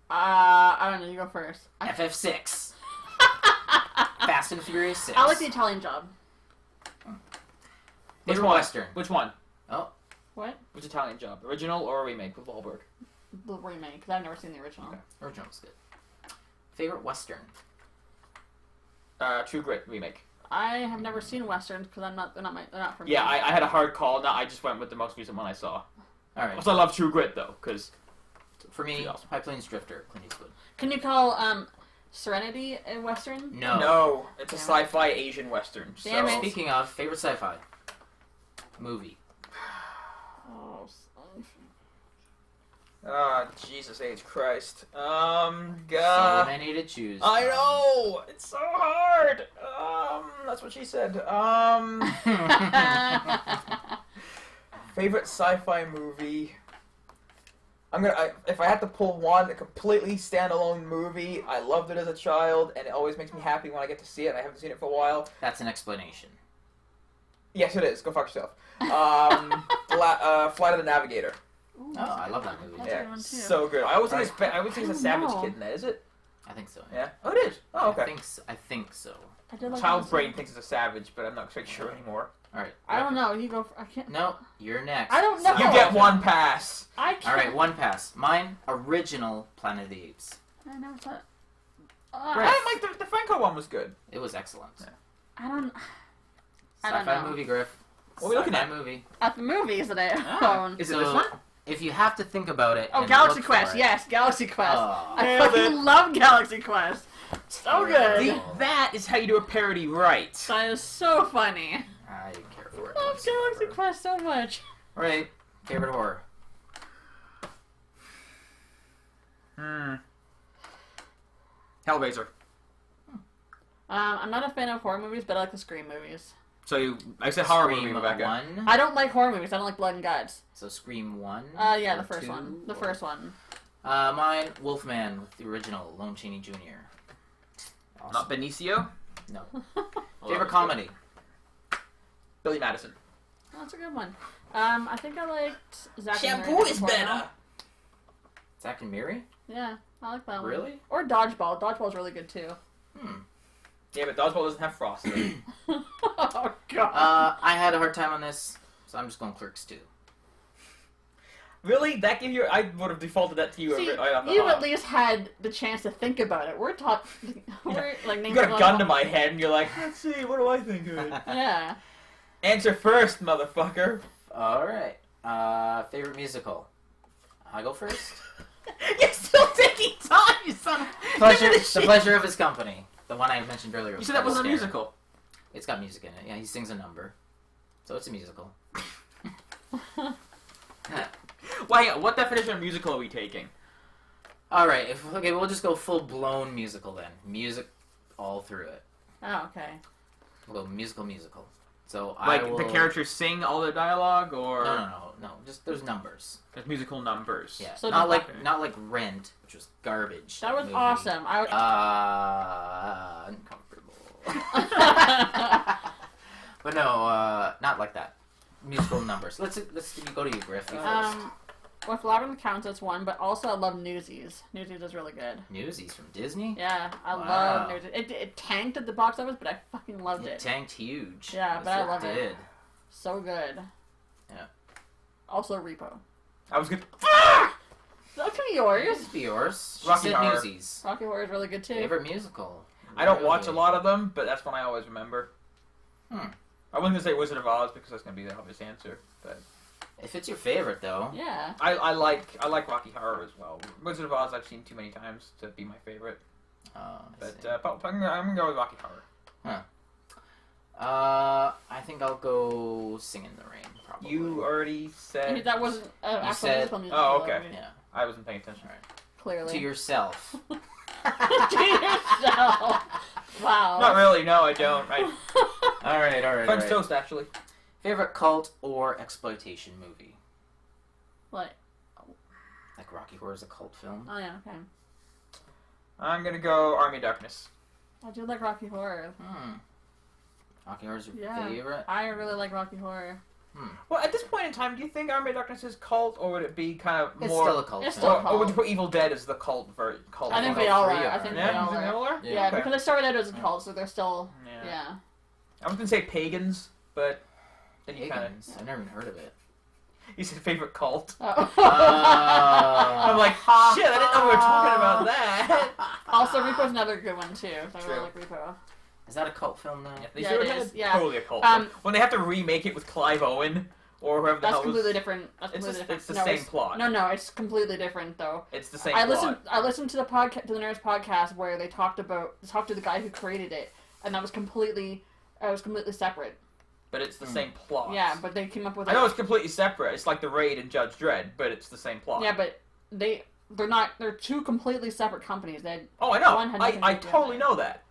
I don't know. You go first. FF6. Fast and Furious 6. I like the Italian Job. Which Favorite one? Western? Which one? Oh, What? Which Italian Job? Original or a remake with Wahlberg? The remake, because I've never seen the original. Okay. original's good. Favorite Western? True Grit remake. I have never seen westerns because they're not for me. Yeah, I had a hard call. No, I just went with the most recent one I saw. All right. Also, I love True Grit though, because For me, Awesome. High Plains Drifter, Clint Eastwood. Can you call Serenity a western? No. it's a Damn it. sci-fi Asian western. Damn so. it. Speaking of favorite sci-fi movie, Oh, Jesus H. Christ. so God. many to choose. I know! It's so hard! That's what she said. Favorite sci-fi movie? If I had to pull one, a completely standalone movie, I loved it as a child, and it always makes me happy when I get to see it, and I haven't seen it for a while. That's an explanation. Yes, it is. Go fuck yourself. Flight of the Navigator. Ooh, Oh, I love that movie. That's a Yeah, good one, too. so good. I always think it's Right. I always think it's a I don't Savage know. Kid in that. Is it? I think so. Yeah. Oh, it is. Oh, okay. I think so. I did like Child's that brain one. thinks it's a Savage, but I'm not quite sure anymore. All right. I don't know. You go. I can't. No, you're next. I don't know. You get one pass. I can't. All right, one pass. Mine, original Planet of the Apes. I never thought. Great. I like the Franco one was good. It was excellent. Yeah. I don't. I don't Sci-fi know. movie, Griff. What are we looking Sci-fi at? movie. At the movies that I Ah, own. Is it So, this one? If you have to think about it. Oh, and Galaxy look Quest. for it- Yes, Galaxy Quest. Oh, I Nailed fucking it. love Galaxy Quest. So good. See, That is how you do a parody right. That is so funny. I care for it. I love Galaxy Quest so much. All right, favorite horror. Hellraiser. I'm not a fan of horror movies, but I like the Scream movies. So I said horror Scream movie, Rebecca. 1. I don't like horror movies. I don't like blood and guts. So Scream 1. Yeah, or the first 2, one. The or- first one. Mine, Wolfman with the original Lon Chaney Jr. Awesome. Not Benicio. No. Well, Favorite that was comedy. good. Billy Madison. Oh, that's a good one. I think I liked Zack and Shampoo Miri is Porno. better. Zack and Miri? Yeah, I like that one. Really? Or Dodgeball. Dodgeball's really good too. Yeah, but Dodgeball doesn't have frost. Oh god. I had a hard time on this, so I'm just going Clerks 2. Really? That gave you? I would have defaulted that to you. See, right off the you hop. at least had the chance to think about it. We're talking. We're like You got a gun to my head, and you're like, let's see, what do I think of it? Yeah. Answer first, motherfucker. Alright. Favorite musical. I go first. You're still taking time, you son of The Pleasure of His Company. The one I mentioned earlier. You said that wasn't a Astaire. musical. It's got music in it. Yeah, he sings a number. So it's a musical. Why? What definition of musical are we taking? Alright, okay, we'll just go full-blown musical then. Music all through it. Oh, okay. We'll go musical. So the characters sing all the dialogue, or no. Just there's numbers. There's musical numbers. Yeah. So not like Rent, which was garbage. That was movie. awesome. Uncomfortable. But no, not like that. Musical numbers. Let's go to you, Griff. You first. With Labyrinth counts as one, but also I love Newsies. Newsies is really good. Newsies from Disney? Yeah, I love Newsies. It tanked at the box office, but I fucking loved it. It tanked huge. Yeah, but I love it. Did. So good. Yeah. Also Repo. I was good. That could be yours. It could be yours. Rocky Horror. Newsies. Rocky Horror is really good too. Favorite musical? I don't watch a lot of them, but that's one I always remember. I wasn't gonna say Wizard of Oz because that's gonna be the obvious answer, but if it's your favorite, though. Yeah. I like Rocky Horror as well. Wizard of Oz I've seen too many times to be my favorite. But I'm gonna go with Rocky Horror. I think I'll go Sing in the Rain. Probably. You already said that wasn't actual musical. Oh, okay. Yeah. I wasn't paying attention. All right. Clearly. To yourself. To yourself. Wow. Not really. No, I don't. All right. French toast, actually. Favorite cult or exploitation movie? What? Like Rocky Horror is a cult film. Oh yeah. Okay. I'm gonna go Army of Darkness. I do like Rocky Horror. Rocky Horror is your favorite? I really like Rocky Horror. Well, at this point in time, do you think Army of Darkness is cult, or would it be kind of It's more... still a cult It's film. still a cult. Or would you put Evil Dead as the cult version? I think they all are. are. I think they Yeah, all you think they are. all are? Yeah, Okay. because they started out as a cult, so they're still... Yeah. I was gonna say pagans, but then you kind Pagans? I've never even heard of it. of... You said favorite cult. Oh. I'm like, shit, I didn't know we were talking about that. Also, Repo's another good one, too. I True. really like Repo. Is that a cult film now? They Yeah, should it have is, had yeah. totally a cult. When they have to remake it with Clive Owen, or whoever the That's hell completely was... different. That's completely different. It's the same plot. No, it's completely different, though. It's the same I plot. listened to the podcast, to the Nerds podcast, where they talked to the guy who created it, and that was completely separate. But it's the same plot. Yeah, but they came up with... I know it's completely separate. It's like The Raid and Judge Dredd, but it's the same plot. Yeah, but they're not... They're two completely separate companies. Oh, I know. One had nothing I to do with totally it. know that.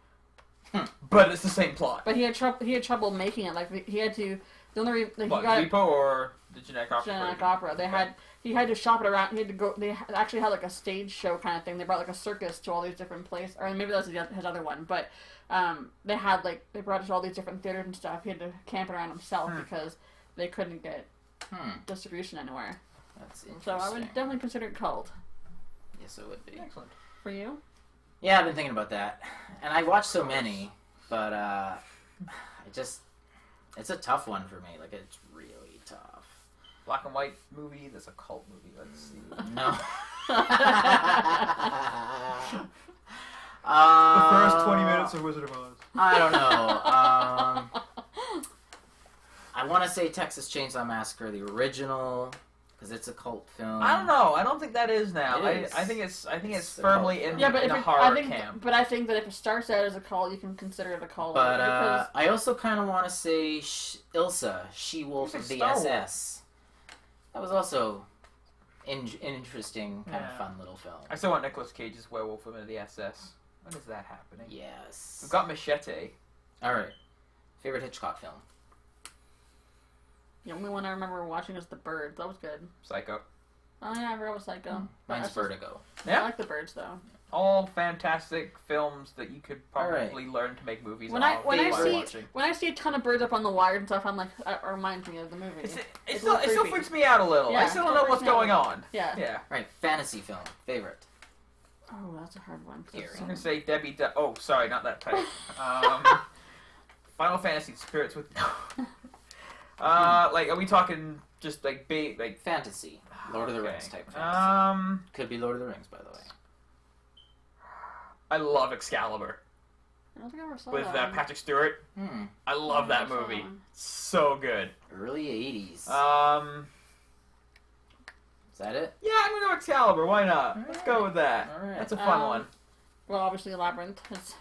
But it's the same plot. But he had trouble making it. Like, he had to... The only reason... Like, What, he got Repo or the Genetic Opera? Genetic Opera. He had to shop it around. He had to go... They actually had, like, a stage show kind of thing. They brought, like, a circus to all these different places. Or maybe that was his other one. But they had, like... They brought it to all these different theaters and stuff. He had to camp it around himself because they couldn't get distribution anywhere. That's interesting. So I would definitely consider it cult. Yes, it would be. Excellent. For you? Yeah, I've been thinking about that. And I watched so many, but it's a tough one for me. Like, it's really tough. Black and white movie that's a cult movie. Let's see. No. The first 20 minutes of Wizard of Oz. I don't know. I want to say Texas Chainsaw Massacre, the original, because it's a cult film. I don't know. I don't think that is now. It is. I think it's a firmly cult in, film. in a horror camp. But I think that if it starts out as a cult, you can consider it a cult. But because I also kind of want to say Ilsa, She-Wolf You of say the Star Wars. SS. That was also an interesting, kind of Yeah. fun little film. I still want Nicolas Cage's Werewolf Women of the SS. When is that happening? Yes. We've got Machete. All right. Favorite Hitchcock film? the only one I remember watching is The Birds. That was good. Psycho. Oh yeah, I forgot about Psycho. But Mine's Vertigo. I Yeah. like The Birds though. All fantastic films that you could probably Alright. learn to make movies When off. I see a ton of birds up on the wire and stuff, I'm like, that reminds me of the movie. It It's still creepy. freaks me out a little. Yeah, I still don't it know freaks what's me out a going little. on. Yeah. Yeah. Right, fantasy film. Favorite. Oh, that's a hard one. Gary. I'm gonna say Debbie. Oh, sorry, not that type. Final Fantasy Spirits with. Like, are we talking just like big, like Fantasy. Lord of the okay. Rings type fantasy. Um, Could be Lord of the Rings, by the way. I love Excalibur I don't think I ever saw with that one. Patrick Stewart. I love I that never saw movie. that one. So good. Early 80s. Is that it? Yeah, I'm gonna go Excalibur. Why not? Let's go with that. All right. That's a fun Um, one. Well, obviously Labyrinth, because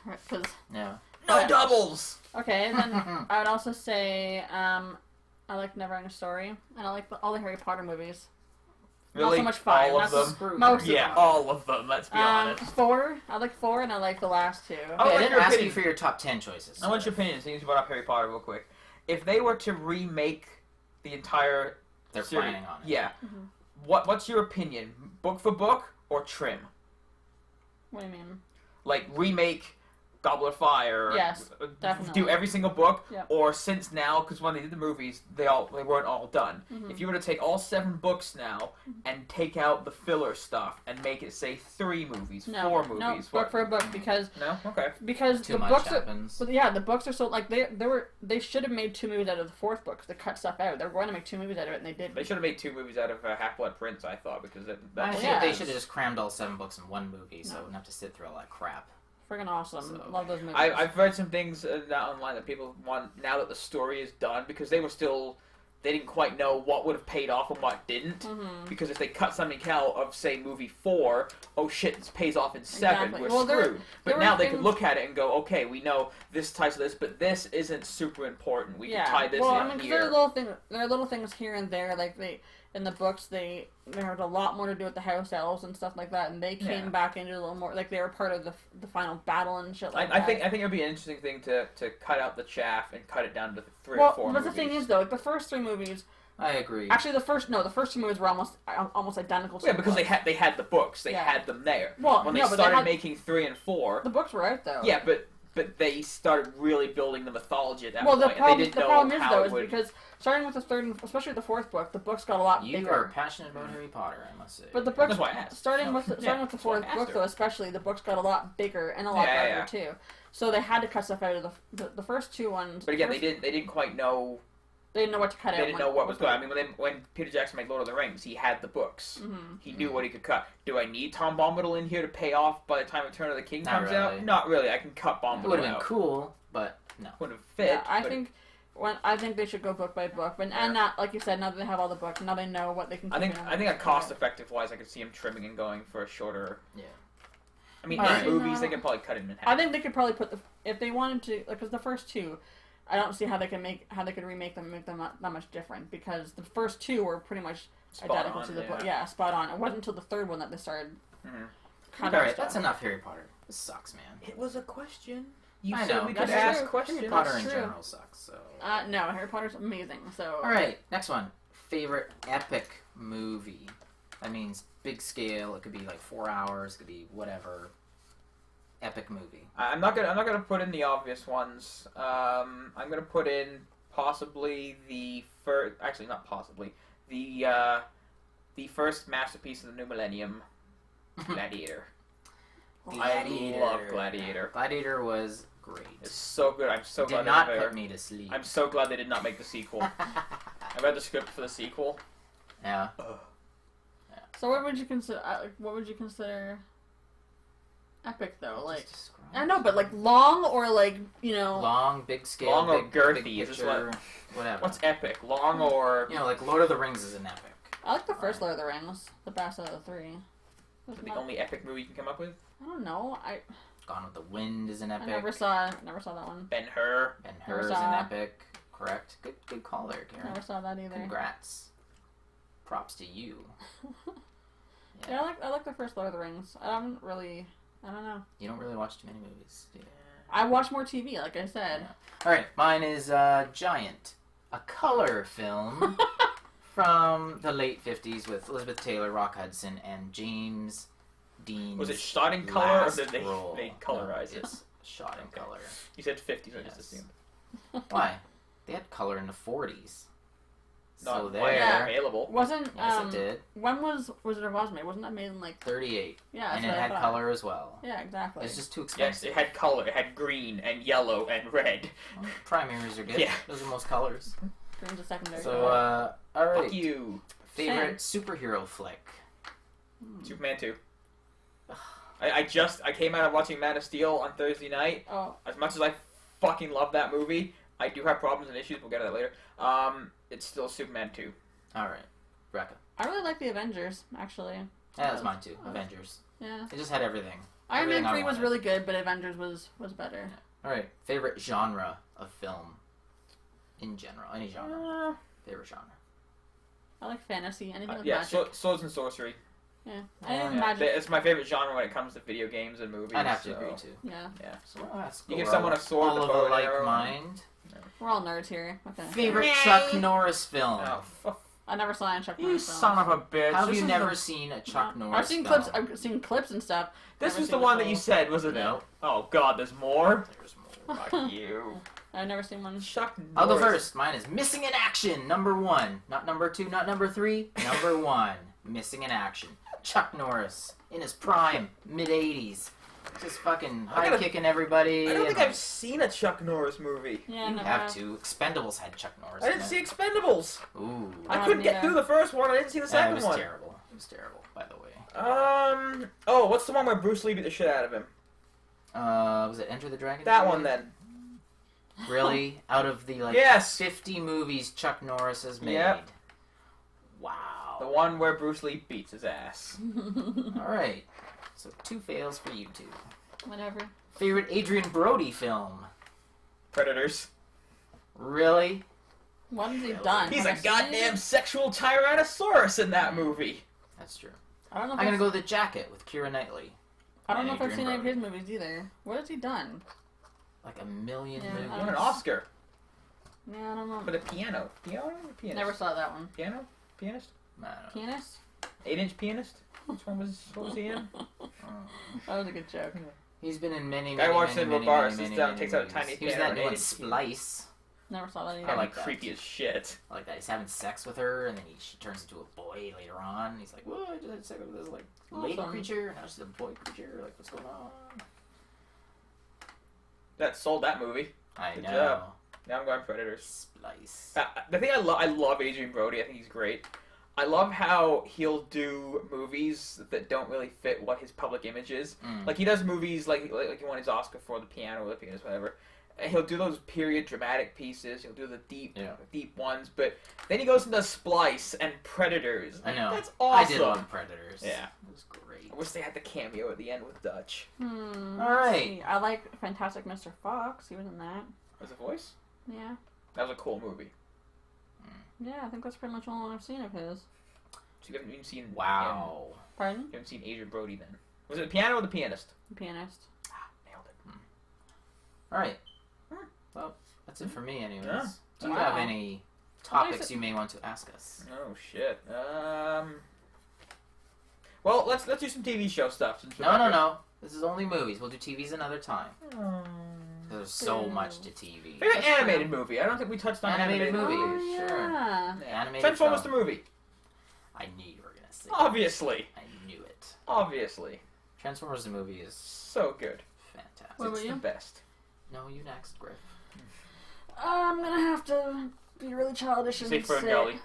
Yeah. No yeah. doubles. okay. Then I would also say I like Neverending Story, and I like all the Harry Potter movies. Not Really? so much five. All of not them? so- Most Yeah, of them. all of them. Let's be honest. 4. I like 4, and I like the last 2. Oh, Okay, like I didn't your ask opinion. you for your top 10 choices. I want your opinion, since you brought up Harry Potter real quick. if they were to remake the entire They're series, planning on it. yeah. Mm-hmm. What's your opinion? Book for book or trim? What do you mean? Like remake Goblet of Fire. Yes, definitely. Do every single book, Yep. or since now, because when they did the movies, they weren't all done. Mm-hmm. If you were to take all 7 books now and take out the filler stuff and make it say 3 movies, 4 movies, no, book for a book because Too the much books happens. But yeah, the books are so like they should have made 2 movies out of the 4th book 'cause they cut stuff out. They were going to make 2 movies out of it and they didn't. They should have made 2 movies out of Half-Blood Prince, I thought, because I that's... think they should have just crammed all 7 books in one movie, so I wouldn't have to sit through all that crap. Friggin' awesome. So- Love those movies. I've read some things online that people want, now that the story is done, because they didn't quite know what would have paid off and what didn't. Mm-hmm. Because if they cut something out of, say, movie 4, oh shit, this pays off in 7, Exactly. we're Well, screwed. But there now were they can things- look at it and go, okay, we know this ties to this, but this isn't super important. We can tie this well, in I mean, 'cause here. there are little things here and there. Like in the books, there had a lot more to do with the house elves and stuff like that, and they came back into a little more. Like they were part of the final battle and shit like that. I think it would be an interesting thing to cut out the chaff and cut it down to 3 well, or 4 but movies. the thing is though, like the first 3 movies. I agree. Actually, the first 2 movies were almost identical. To Yeah, the because books. they had the books. They Yeah. had them there. Well, when they no, but started had- making 3 and 4, the books were out though. yeah, but they started really building the mythology at that Well, point. the problem, and they didn't the know problem is how though it is would... because starting with the 3rd and especially the 4th book, the books got a lot You bigger. are passionate about Harry Potter, I must say. But the books, That's why I asked. starting with the that's why I 4th asked book her. though, especially the books got a lot bigger and a lot darker too. So they had to cut stuff out of the first 2 ones. But again, they didn't quite know. They didn't know what to cut out. They didn't know what was going on. I mean, when Peter Jackson made Lord of the Rings, he had the books. Mm-hmm. He knew what he could cut. Do I need Tom Bombadil in here to pay off by the time Return of the King Not comes out? really. Not really. I can cut it would Bombadil have been out. cool, but no. Wouldn't have fit. Yeah, but I think they should go book by book, but and not like you said. Now that they have all the books, now they know what they can. I think keep a cost effective wise, I could see him trimming and going for a shorter. Yeah. I mean, Alright. in movies, they could probably cut him in half. I think they could probably put if they wanted to, because the first 2, I don't see how they could remake them and make them not that much different because the first 2 were pretty much Spot identical on, to the yeah. book. Yeah, spot on. It wasn't until the 3rd one that they started. Mhm. Kind Alright, of that's enough Harry Potter. This sucks, man. It was a question. You I said know. we could That's ask true. questions. Harry Potter That's in true. general sucks, so... No, Harry Potter's amazing. So Alright, next one. Favorite epic movie. That means big scale. It could be like 4 hours. It could be whatever. Epic movie. I'm not gonna put in the obvious ones. I'm gonna put in possibly the first. Actually, not possibly. The first masterpiece of the new millennium, Gladiator. Gladiator. I love Gladiator. Gladiator was great. It's so good. I'm so glad Did not they put me to sleep. I'm so glad they did not make the sequel. I read the script for the sequel. Yeah. So what would you consider? What would you consider epic though? Like Just describe. I know, but like long or like Long, big scale, Long or big, girthy, big is this picture, whatever. What's epic? Long or You know, like Lord of the Rings is an epic. I like the first Lord of the Rings, the best out of the 3. It's the not- only epic movie you can come up with? I don't know. Gone with the Wind is an I epic. never saw that one. Ben-Hur. Ben-Hur is Never an saw. epic. Correct. Good call there, Karen. Never saw that either. Congrats. Props to you. Yeah, I like the first Lord of the Rings. I don't know. You don't really watch too many movies, do you? I watch more TV, like I said. Alright, mine is Giant. A color film from the late 50s with Elizabeth Taylor, Rock Hudson, and James Dean. Was it shot in color or did they colorize it? It's shot in color. You said 50s, I Yes. just assumed. Why? They had color in the 40s. Not So widely Yeah. available. Wasn't Yes, it did. when was Wizard of Oz made? Wasn't that made in like 38. yeah? And That's it what I had thought. color as well. Yeah, exactly. It's just too Yes, expensive. it had color. It had green and yellow and red. Well, primaries are good. Yeah. Those are most colors. Green's a secondary. So, color. alright. Fuck you. Favorite superhero flick? Superman 2. I came out of watching Man of Steel on Thursday night. Oh, As much as I fucking love that movie, I do have problems and issues. We'll get to that later. It's still Superman 2. Alright. Rebecca. I really like the Avengers actually. Yeah, that's mine too. Avengers. Yeah, It just had everything. Iron Everything Man I 3 was wanted. really good, but Avengers was better. Alright. Favorite genre of film? In general. Any genre. Favorite genre. I like fantasy, anything with Yeah, magic. swords and sorcery. Yeah, Yeah, anything with Yeah, magic. it's my favorite genre when it comes to video games and movies. I'd have to so- agree too. Yeah. So let's You go give someone a sword, all the of bow a and like arrow. mind. We're all nerds here. Okay. Favorite Chuck Norris film? Oh, I never saw any Chuck you Norris films. son of a bitch. How have This you is never the- seen a Chuck Norris I've seen film? clips. I've seen clips and stuff. This Never was seen the one the that you full- said, wasn't it? No. Oh god, there's more? There's more. Fuck you. I've never seen one. Chuck Norris. I'll go first. Mine is Missing in Action, number 1. Not number 2, not number 3. Number 1. Missing in Action. Chuck Norris. In his prime. Mid-80s. Just fucking high-kicking everybody. I don't think and- I've seen a Chuck Norris movie. Yeah, You never have to. Expendables had Chuck Norris I in didn't it. see Expendables. Ooh. I couldn't get through the first one. I didn't see the It second was one. terrible. It was terrible, by the way. Oh, what's the one where Bruce Lee beat the shit out of him? Was it Enter the Dragon? That Tattoo? one then. Really? Out of the, like, Yes. 50 movies Chuck Norris has made? Yep. Wow. The one where Bruce Lee beats his ass. Alright. So 2 fails for you 2. Whatever. Favorite Adrian Brody film? Predators. Really? What has he done? He's Have a I seen goddamn it? sexual Tyrannosaurus in that movie. That's true. I don't know. If I'm gonna I've- go with The Jacket with Keira Knightley. I don't know if I've Adrian seen any of Brody. his movies either. What has he done? Like a million Yeah, movies. I Won an Oscar Yeah, I don't know. for the piano. Piano? Pianist? Never saw that one. Piano? Pianist? I don't know. Pianist? 8-inch pianist? Which one was? What was he in? That was a good joke. He's been in many, Guy many, walks many, into a many, bar, many, sits many, down, many takes out a movies. tiny He was in piano that new one, and Splice. Never saw that either. I like That'd be creepy that. as shit. I like that. He's having sex with her, and then she turns into a boy later on. And he's like, "Whoa, I just had sex with this like lady Awesome. creature. Now she's a boy creature. Like, what's going on?" That sold that movie. I Good know. job. Now I'm going Predators. Splice. The thing I love Adrian Brody. I think he's great. I love how he'll do movies that don't really fit what his public image is. Mm. Like he does movies like he won his Oscar for the piano or the pianist, whatever. And he'll do those period dramatic pieces. He'll do the deep ones. But then he goes into Splice and Predators. I know. That's awesome. I did love Predators. Yeah. It was great. I wish they had the cameo at the end with Dutch. All let's right. see. I like Fantastic Mr. Fox. He was in that. Was it voice? Yeah. That was a cool movie. Yeah, I think that's pretty much all I've seen of his. So you haven't even seen Wow. Pardon? You haven't seen Adrian Brody then. Was it the piano or the pianist? The pianist. Nailed it. All right. Hmm. Well, that's it for me, anyways. Yeah. Do you Wow. have any What is topics it? you may want to ask us? Oh shit. Well, let's do some TV show stuff. Since we're No, not no, gonna- no. This is only movies. We'll do TVs another time. There's so Boo. much to TV. Favorite That's animated true. movie. I don't think we touched on Animated movie. Oh, sure. yeah. Animated Transformers the film. movie. I knew you were gonna say. Obviously. I knew it. Obviously. Transformers the movie is So good. fantastic. What It's about the you? best. No, you next, Griff. I'm gonna have to be really childish and Say Fern say... Gully.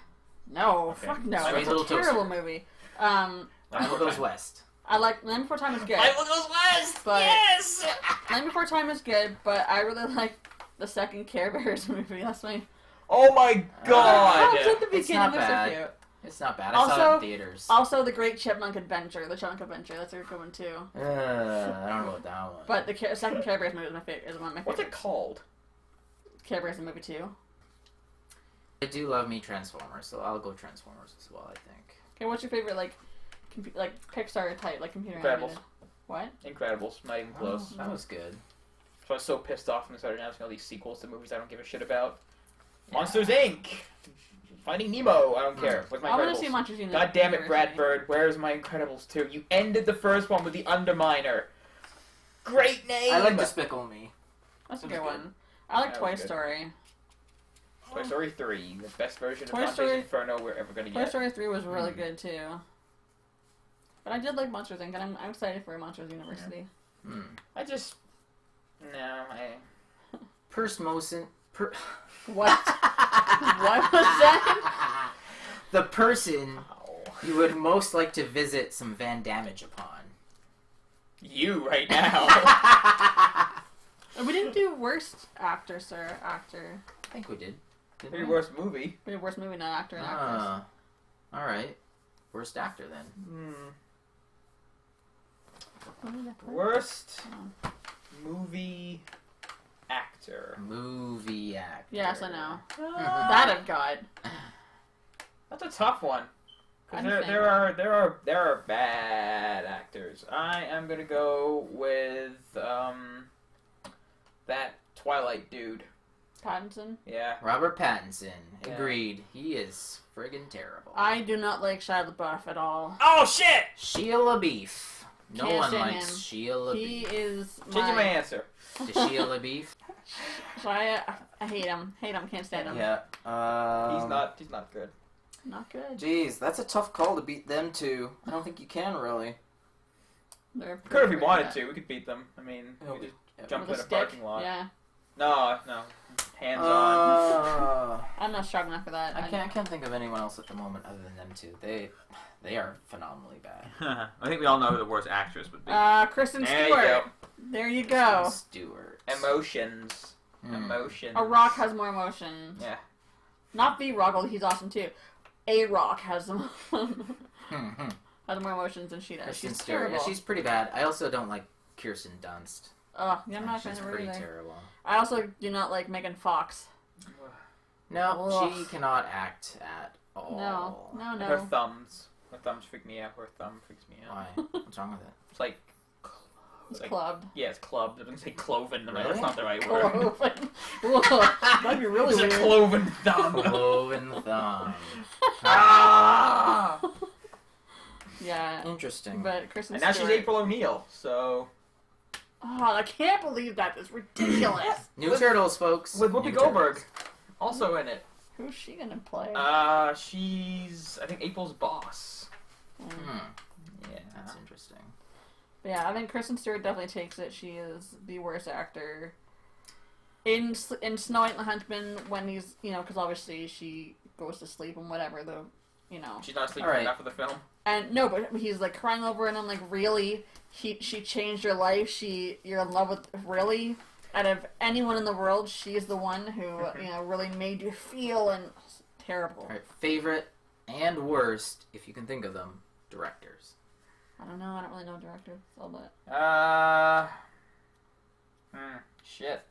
No, Okay. fuck no. Sweet It's Little a terrible Toaster. movie. Life Goes West. I like Land Before Time is good. Life Goes West. But- Yes. Land Before Time is good, but I really like the second Care Bears movie. That's my... Oh my Oh, god! it's at the It's beginning. not They're bad. so cute. It's not bad. I saw it in Also- theaters. Also, The Great Chipmunk Adventure. The Chipmunk Adventure. That's a good one, too. I don't know about that one. But the second Care Bears movie is, is one of my What's it favorites. called? Care Bears the movie, too. I do love me Transformers, so I'll go Transformers as well. I think. Okay, what's your favorite, like Pixar type, like computer Incredibles. animated? What? Incredibles. Not even close. Oh, that was good. So I was so pissed off when they started announcing all these sequels to movies I don't give a shit about. Yeah. Monsters Inc. Finding Nemo. I don't care. Where's my I want Incredibles? to see Monsters University. God damn it, Brad Bird. Where's my Incredibles 2? You ended the first one with the Underminer. Great name! I like Despicable Me. That's a That good was good. one. I like That Toy was good. Story. Toy Story 3. The best version of Toy Dante's Story- Inferno we're ever going to Toy get. Story 3 was really Mm. good, too. But I did like Monsters Inc., and I'm excited for Monsters University. Hmm. I just... No, I... Persmosen. What? What was that? The person Ow. you would most like to visit some Van Damage upon. You right now. We didn't do worst actor, sir. Actor. I think we did. Didn't Maybe we? worst movie. We did worst movie, not actor and actress. Ah. All right. Worst actor then. Worst Oh. movie actor. Movie actor. Yes, I know. Mm-hmm. That I've got. That's a tough one. 'Cause I there, think- there are bad actors. I am gonna go with that Twilight dude. Pattinson. Yeah. Robert Pattinson. Yeah. Agreed. He is friggin' terrible. I do not like Shia LaBeouf at all. Oh shit! Shia LaBeouf. No Can't one stand likes him. Shia LaBeouf. He is Changing my answer. To Shia LaBeouf? Shia, I hate him. Can't stand him. Yeah. He's not good. Not good. Jeez, that's a tough call to beat them two. I don't think you can really. They're Could if we pretty wanted bad. to. We could beat them. I mean, Yeah, we could yeah. jump With in a a stick? parking lot. Yeah. No. Hands on. I'm not strong enough for that. I can't think of anyone else at the moment other than them two. They are phenomenally bad. I think we all know who the worst actress would be. Kristen There you Stewart. go. There you go. Stewart. Emotions. Mm. Emotions. A Rock has more emotions. Yeah. Not the Rock, although he's awesome too. A Rock has them. Hmm. Has more emotions than she does. Kristen She's Stewart. terrible. Yeah, she's pretty bad. I also don't like Kirsten Dunst. Oh, yeah, I'm not a fan She's of her pretty either. terrible. I also do not like Megan Fox. No, Ugh. she cannot act at all. No. Her thumbs. Her thumbs freak me out. Her thumb freaks me out. Why? What's wrong with it? It's like. It's like- clubbed. Yeah, it's clubbed. I didn't say cloven. Really? That's not the right word. Whoa, that'd be really It's a weird. cloven thumb. Cloven thumb. Ah! Yeah, Interesting. but Kristen And now Stewart. she's April O'Neil, so. Oh, I can't believe that. It's ridiculous. New Turtles, folks. With Whoopi New Goldberg. Turtles. Also in it. Who's she gonna play? She's, I think, April's boss. Hmm. Yeah. That's interesting. Yeah, I think Kristen Stewart definitely takes it. She is the worst actor. In Snow White and the Huntsman, when he's, because obviously she goes to sleep and whatever, She's not sleeping All right. enough for the film. And no, but he's like crying over it, and I'm like, really? She changed your life? You're in love with, really? Out of anyone in the world, she's the one who, really made you feel, and terrible. All right, favorite and worst, if you can think of them, directors. I don't know, I don't really know directors, all that. Shit.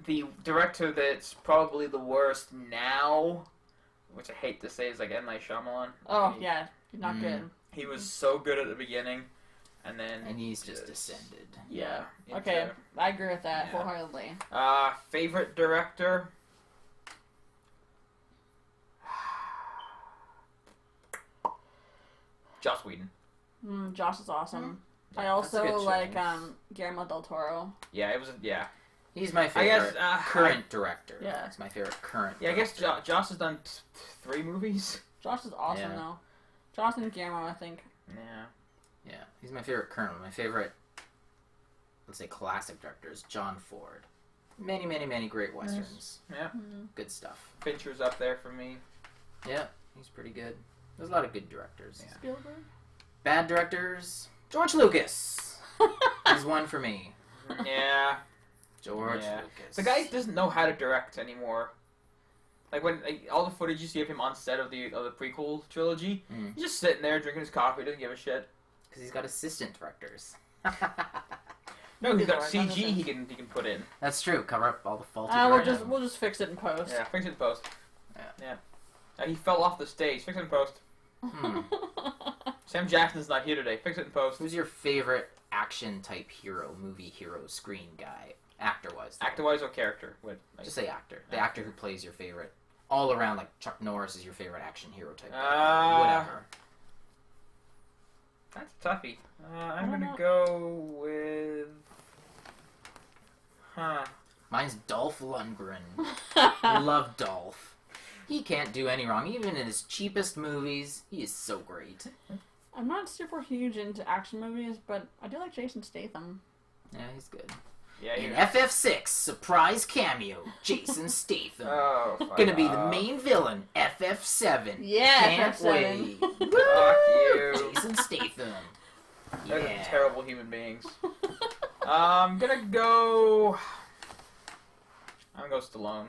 The director that's probably the worst now, which I hate to say, is like M. Night Shyamalan. Oh, yeah, not good. He was so good at the beginning, and then... And he's just descended. Yeah. Okay, I agree with that Yeah. wholeheartedly. Favorite director? Joss Whedon. Josh is awesome. I That's a also good like choice. Guillermo del Toro. Yeah, it was... Yeah. He's my I favorite guess... current director. Yeah. He's my favorite current Yeah, I guess director. Joss has done 3 movies. Josh is awesome Yeah. though. Josh and Guillermo, I think. Yeah. Yeah, he's my favorite current one. My favorite, let's say, classic director is John Ford. Many, many, many great westerns. Yeah. Good stuff. Fincher's up there for me. Yeah, he's pretty good. There's a lot of good directors. Yeah. Spielberg. Bad directors, George Lucas. He's one for me. Yeah. George Yeah. Lucas. The guy doesn't know how to direct anymore. Like when all the footage you see of him on set of the prequel trilogy, he's just sitting there drinking his coffee, doesn't give a shit. Because he's got assistant directors. No, he's got Right, CG understand. he can put in. That's true. Cover up all the faulty We'll directions. just fix it in post. Yeah, fix it in post. Yeah. He fell off the stage. Fix it in post. Sam Jackson's not here today. Fix it in post. Who's your favorite action type hero, movie hero, screen guy, actor wise? Actor-wise or character? What? Like, Just say actor. The actor who plays your favorite. All around, like Chuck Norris is your favorite action hero type. Whatever. That's a toughie. I'm don't gonna know. go with. Mine's Dolph Lundgren. Love Dolph. He can't do any wrong. Even in his cheapest movies, he is so great. I'm not super huge into action movies, but I do like Jason Statham. Yeah, he's good. Yeah. In FF6, surprise cameo, Jason Statham. Oh, fuck Gonna be the off. main villain, FF7. Yeah, Can't FF7. wait. Fuck you. Jason Statham. They're Yeah. terrible human beings. I'm gonna go Stallone.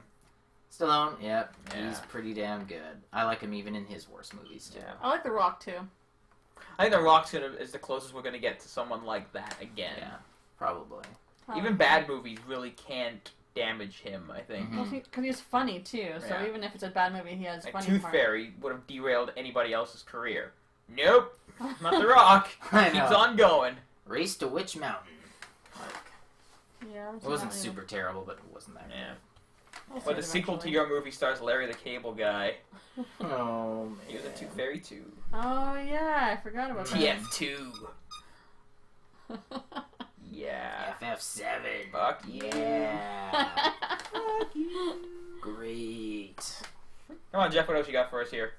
Stallone, yep. Yeah. He's pretty damn good. I like him even in his worst movies, too. Yeah. I like The Rock too. I think The Rock's is the closest we're gonna get to someone like that again. Yeah, probably. Even bad movies really can't damage him, I think. Mhm. Because he's funny too, so Yeah. even if it's a bad movie, he has Like funny Tooth parts. Fairy would have derailed anybody else's career. Nope, not The Rock. I Keeps know. on going. Race to Witch Mountain. Yeah. It wasn't super terrible, but it wasn't that Yeah. But the sequel to your movie stars Larry the Cable Guy. Oh, man. He was in Tooth Fairy 2. Oh, yeah. I forgot about that. TF2. Yeah. FF7. Fuck yeah. Fuck you. Great. Come on, Jeff, what else you got for us here?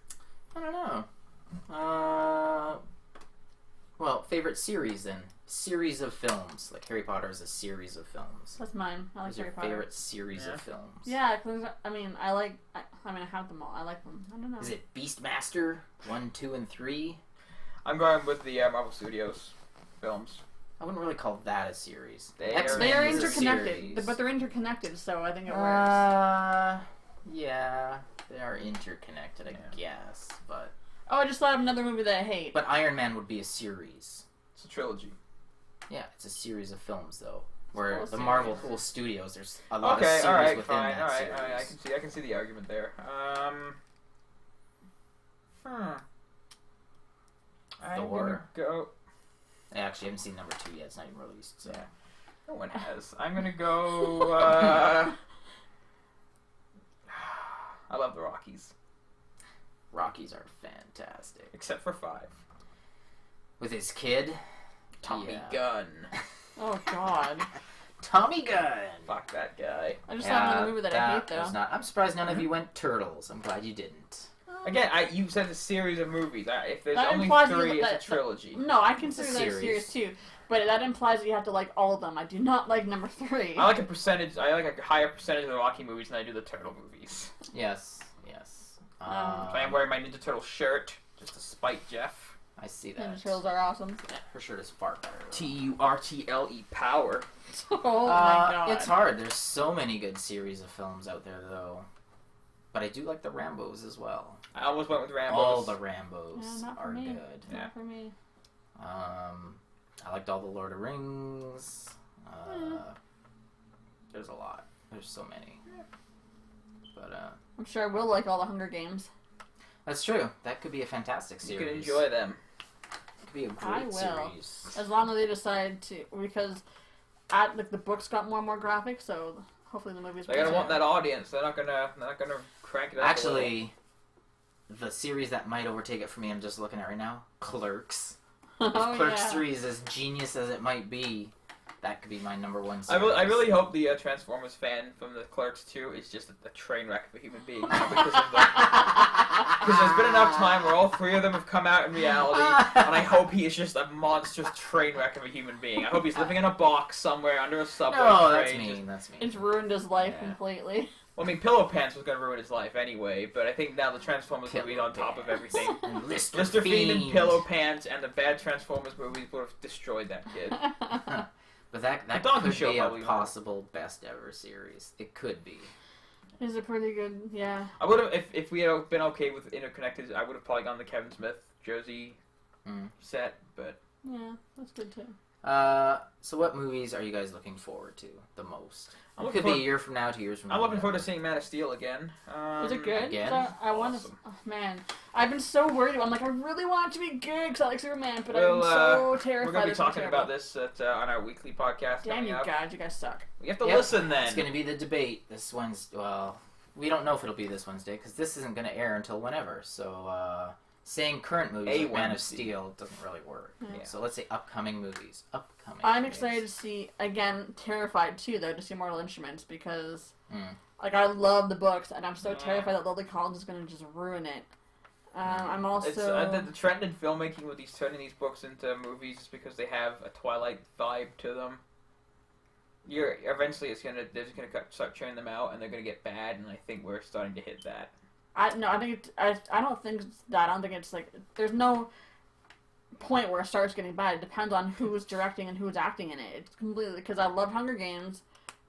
I don't know. Well, favorite series then. Series of films. Like Harry Potter is a series of films. That's mine. I like What's Harry your Potter. favorite series of films? Yeah, because, I mean, I have them all. I like them. I don't know. Is it Beastmaster 1, 2, and 3? I'm going with the Marvel Studios films. I wouldn't really call that a series. They X-Men They're is a interconnected, series. but they're interconnected, so I think it works. Yeah, they are interconnected, I guess, but... Oh, I just thought of another movie that I hate. But Iron Man would be a series. It's a trilogy. Yeah, it's a series of films, though. Where Whole the series. Marvel whole studios, there's a lot of Okay, series alright, within fine. that Alright, series. I can see the argument there. I'm Thor. gonna go... I actually haven't seen number 2 yet, it's not even released, so... Yeah. No one has. I'm gonna go, I love the Rockies. Rockies are fantastic. Except for 5. With his kid... Tommy yeah. Gunn. Oh, God. Tommy Gunn! Fuck that guy. I just thought of another movie that I hate, though. was not... I'm surprised none of you went Turtles. I'm glad you didn't. Again, you said a series of movies. If there's That only implies 3, that- it's a trilogy. No, I consider It's a that a series. series, too. But that implies that you have to like all of them. I do not like number 3. I like a percentage. I like a higher percentage of the Rocky movies than I do the Turtle movies. Yes. Um, So I am wearing my Ninja Turtle shirt just to spite Jeff. I see that. Ninja Turtles are awesome. Her shirt is far better. Turtle power. Oh, my God. It's hard. There's so many good series of films out there, though. But I do like the Rambos as well. I almost went with Rambo. All the Rambos Yeah, not for are me. good. Yeah. Not for me. I liked all the Lord of Rings. There's a lot. There's so many. But I'm sure I will like all the Hunger Games. that's true. That could be a fantastic series. You can enjoy them. It could be a great I will. series. As long as they decide to, because the books got more and more graphic, so hopefully the movies. They gotta want that audience. They're not gonna crank it up. Actually, the series that might overtake it for me, I'm just looking at right now, Clerks. If Oh, Clerks yeah. 3 is as genius as it might be, that could be my number 1 I series. really hope the Transformers fan from the Clerks 2 is just a train wreck of a human being now because there's been enough time where all 3 of them have come out in reality, and I hope he is just a monstrous train wreck of a human being. I hope he's living in a box somewhere under a subway No, train. that's just- mean. That's mean. It's ruined his life Yeah. completely. Well, I mean, Pillow Pants was going to ruin his life anyway, but I think now the Transformers Pillow movie on top of Pants. everything. And Lister Mr. Fiend and Fiend. Pillow Pants and the bad Transformers movies would have destroyed that kid. But that The Donkey could Show be a probably won't. possible best ever series. It could be. Is it pretty good? Yeah. I would have, if we had been okay with Interconnected, I would have probably gone the Kevin Smith Josie set, but Yeah, that's good too. So what movies are you guys looking forward to the most? I'm It looking could be a forward- year from now, 2 years from now. I'm looking forward to whatever. seeing Man of Steel again. Is it good? again? 'Cause I want to. Awesome. Oh, man, I've been so worried. I'm like, I really want it to be good because I like Superman, but Well, I'm so We're terrified. going to be it's gonna talking terrible. about this on our weekly podcast Damn coming you, up. God, you guys suck. We have to Yep. listen then. It's going to be the debate this Wednesday. Well, we don't know if it'll be this Wednesday because this isn't going to air until whenever. So saying current movies like Man of Wednesday. Steel doesn't really work. Yeah. So let's say upcoming movies. I'm excited to see, again, terrified too, though, to see Mortal Instruments because, like, I love the books and I'm so terrified that Lily Collins is going to just ruin it. I'm also. It's the trend in filmmaking with turning these books into movies is because they have a Twilight vibe to them. Eventually they're just gonna start churning them out and they're gonna get bad, and I think we're starting to hit that. I don't think it's that. I don't think it's like there's no point where it starts getting bad. It depends on who's directing and who's acting in it. It's completely because I love Hunger Games,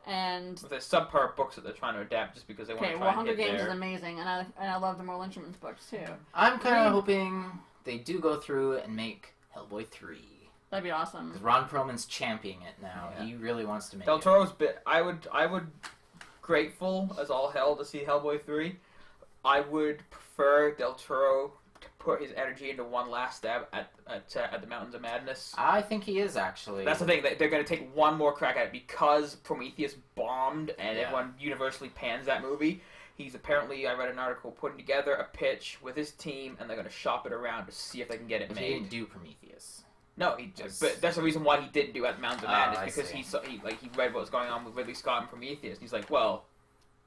and But there's subpar books that they're trying to adapt just because they want to try and Hunger hit Games there. is amazing, and I love the Mortal Instruments books too. I'm kind of hoping they do go through and make Hellboy 3. That'd be awesome. Because Ron Perlman's championing it now. Yeah. He really wants to make Del it. Toro's bit. I would grateful as all hell to see Hellboy 3. I would prefer Del Toro to put his energy into one last stab at the Mountains of Madness? I think he is, actually. That's the thing. They're going to take one more crack at it because Prometheus bombed and everyone universally pans that movie. He's apparently, I read an article, putting together a pitch with his team, and they're going to shop it around to see if they can get it But made. he didn't do Prometheus. No, but that's the reason why he didn't do At the Mountains of Madness, because see. he read what was going on with Ridley Scott and Prometheus, and he's like, well,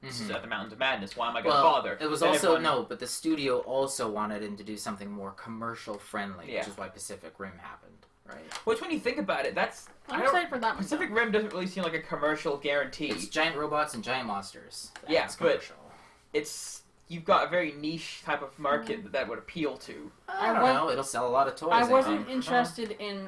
this is At the Mountains of Madness, why am I going to bother? It was Then also, everyone- but the studio also wanted him to do something more commercial-friendly, which is why Pacific Rim happened, right? Which, when you think about it, I'm excited for that one. Pacific Rim doesn't really seem like a commercial guarantee. It's giant robots and giant monsters. Yeah, That's but commercial. You've got a very niche type of market that would appeal to. I don't know. It'll sell a lot of toys. I wasn't think. interested in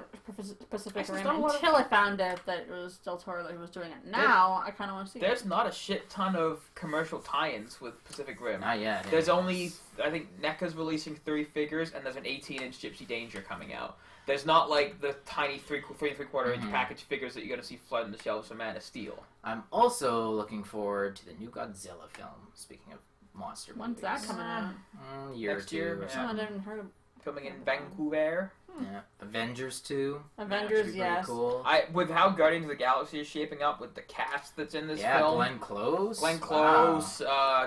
Pacific Actually, Rim not a lot of- until I found out that it was Del Toro that was doing it. Now I kind of want to see There's it. not a shit ton of commercial tie-ins with Pacific Rim. Not yet. There's only, I think, NECA's releasing 3 figures, and there's an 18-inch Gypsy Danger coming out. There's not, like, the tiny 3 3/4 inch package figures that you're going to see flooding the shelves from Man of Steel. I'm also looking forward to the new Godzilla film, speaking of monster When's movies. that coming out? Year Next or two year, or yeah. I something. haven't heard of Filming in Vancouver. Yeah. Avengers 2. Avengers. Should be Yes. pretty cool. With how Guardians of the Galaxy is shaping up with the cast that's in this film. Glenn Close. Glenn Wow. Close,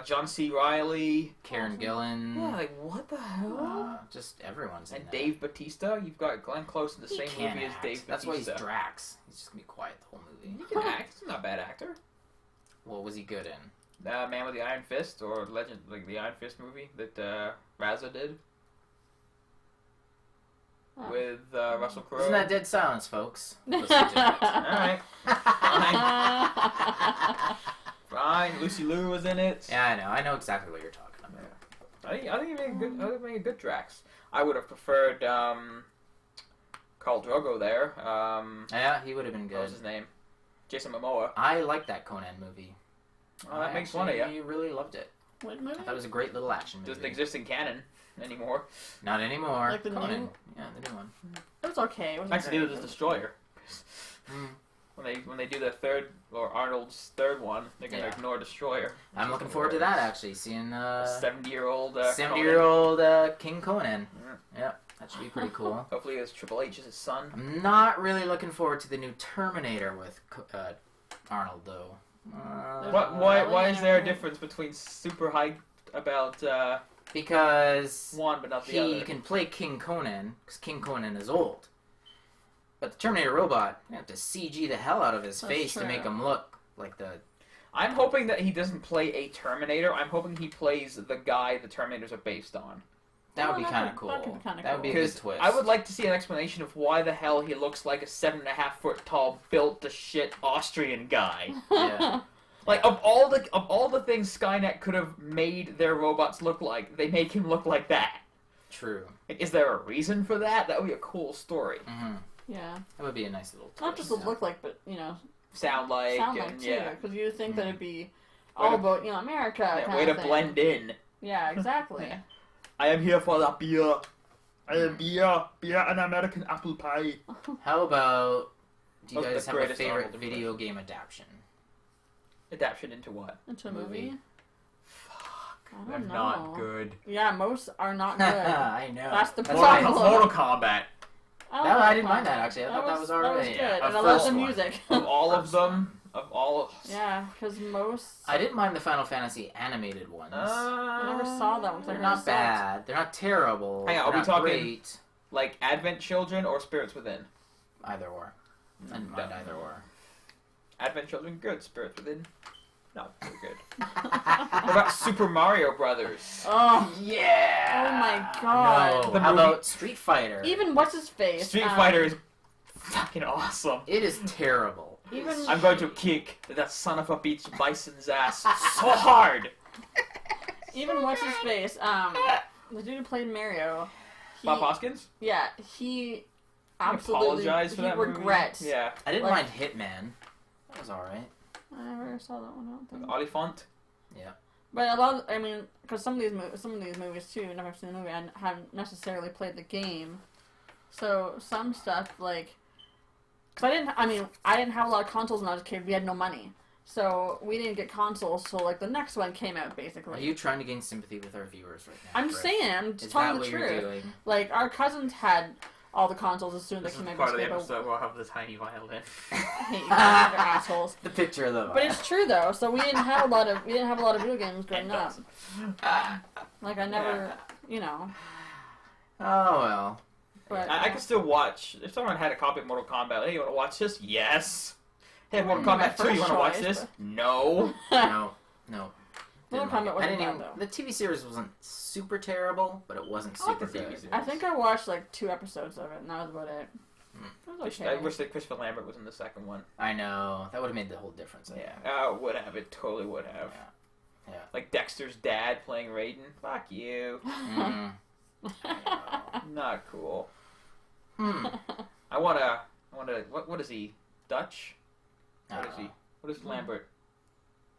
John C. Reilly. Karen Gillan. Yeah, like, what the hell? Just everyone's in And that. Dave Bautista. You've got Glenn Close in the He same can't movie as act. Dave Bautista. That's why he's Drax. He's just gonna be quiet the whole movie. He can act. He's not a bad actor. What was he good in? Man with the Iron Fist, or Legend, like the Iron Fist movie that Raza did Oh. with Russell Crowe. Isn't that Dead Silence, folks? Listen to it. Alright. Fine. Lucy Liu was in it. Yeah, I know. I know exactly what you're talking about. I think he made a good. I think he made a good Drax. I would have preferred Khal Drogo there. Yeah, he would have been What was good. his name? Jason Momoa. I liked that Conan movie. Oh, that makes fun of you. You really loved it. What movie? I thought it was a great little action movie. Doesn't exist in canon anymore. Not anymore. Like the Conan. new- Yeah, the new one. It was okay. It wasn't Actually, great. neither does Destroyer. When they do the third, or Arnold's third one, they're gonna ignore Destroyer. I'm looking forward to that, actually. Seeing 70-year-old 70-year-old King Conan. Yeah, that should be pretty cool. Hopefully it's Triple H as his son. I'm not really looking forward to the new Terminator with Arnold, though. Why is there a difference between super hyped about Because one but not the he other? can play King Conan, because King Conan is old. But the Terminator robot, you have to CG the hell out of his That's face to true. make him look like the... I'm hoping that he doesn't play a Terminator. I'm hoping he plays the guy the Terminators are based on. That would Oh, be that kind of could- cool. that could be kinda That would be a Because good twist. I would like to see an explanation of why the hell he looks like a 7.5 foot tall, built to shit Austrian guy. Yeah. Like of all the things Skynet could have made their robots look like, they make him look like that. True. Like, is there a reason for that? That would be a cool story. Mm-hmm. Yeah. That would be a nice little twist. Not just to look like, but, Sound like, sound and like too. yeah, Because you'd think that it'd be Way all to- about, America. yeah, kind way to of thing. blend in. Yeah, exactly. Yeah. I am here for the beer. I am beer and American apple pie. How about... Do you What's guys the have a greatest favorite Arnold video game adaptation? Adaptation into what? Into a Movie. movie. I They're don't know. not good. Yeah, most are not good. I know. That's the That's problem. why Mortal Kombat. That- I didn't mind that, actually. I thought that was That was alright. good, Yeah, and the I love first the one. music. Of all of First them, Yeah, because most... I didn't mind the Final Fantasy animated ones. I never saw that one. 'cause I They're heard it not sucked. bad. They're not terrible. Hang on, They're are we not talking- great. like Advent Children or Spirits Within. Either or. I didn't mind either or. Advent Children, good. Spirits Within, not so good. What about Super Mario Brothers? Oh, Yeah! oh my god. No. The How movie- about Street Fighter? Even what's his face? Street Fighter is fucking awesome. It is terrible. Even I'm going to kick that son of a bitch Bison's ass so hard. even what's his face? The dude who played Mario. Bob Hoskins? Yeah, he I absolutely apologize for he that regrets. movie. Yeah. I didn't Like- mind Hitman. That was alright. I never saw that one. I don't think. Oliphant. But a lot, because some of these movies too, never seen the movie, and haven't necessarily played the game. So some stuff like, because I didn't have a lot of consoles when I was a kid. We had no money, So we didn't get consoles till like the next one came out, basically. Are you trying to gain sympathy with our viewers right now? I'm Griff? saying, I'm just Is telling that the what you're truth. doing? Like our cousins had all the consoles as soon as This they is came out. part of the basically, episode where I'll have the tiny violin. I hate you guys, you're assholes. The picture of the. But it's true though. So we didn't have a lot of video games growing up. Like I never, you know. Oh well. But I could still watch if someone had a copy of Mortal Kombat. Hey, you want to watch this? Yes. Hey, Mortal My Kombat 2, you first want to watch choice, this? but- No. No. Mortal Didn't Kombat like it. I wasn't didn't bad, even, though. the TV series wasn't super terrible, but it wasn't I like super the TV good. series. I think I watched like 2 episodes of it, and that was about it. It was I okay. wish that Christopher Lambert was in the second one. I know. That would have made the whole difference. I think. Would have. It totally would have. Yeah. Yeah. Like Dexter's dad playing Raiden. Fuck you. Mhm. Not cool. Hmm. I wanna. What is he? Dutch? I What don't is he? know. What is Lambert?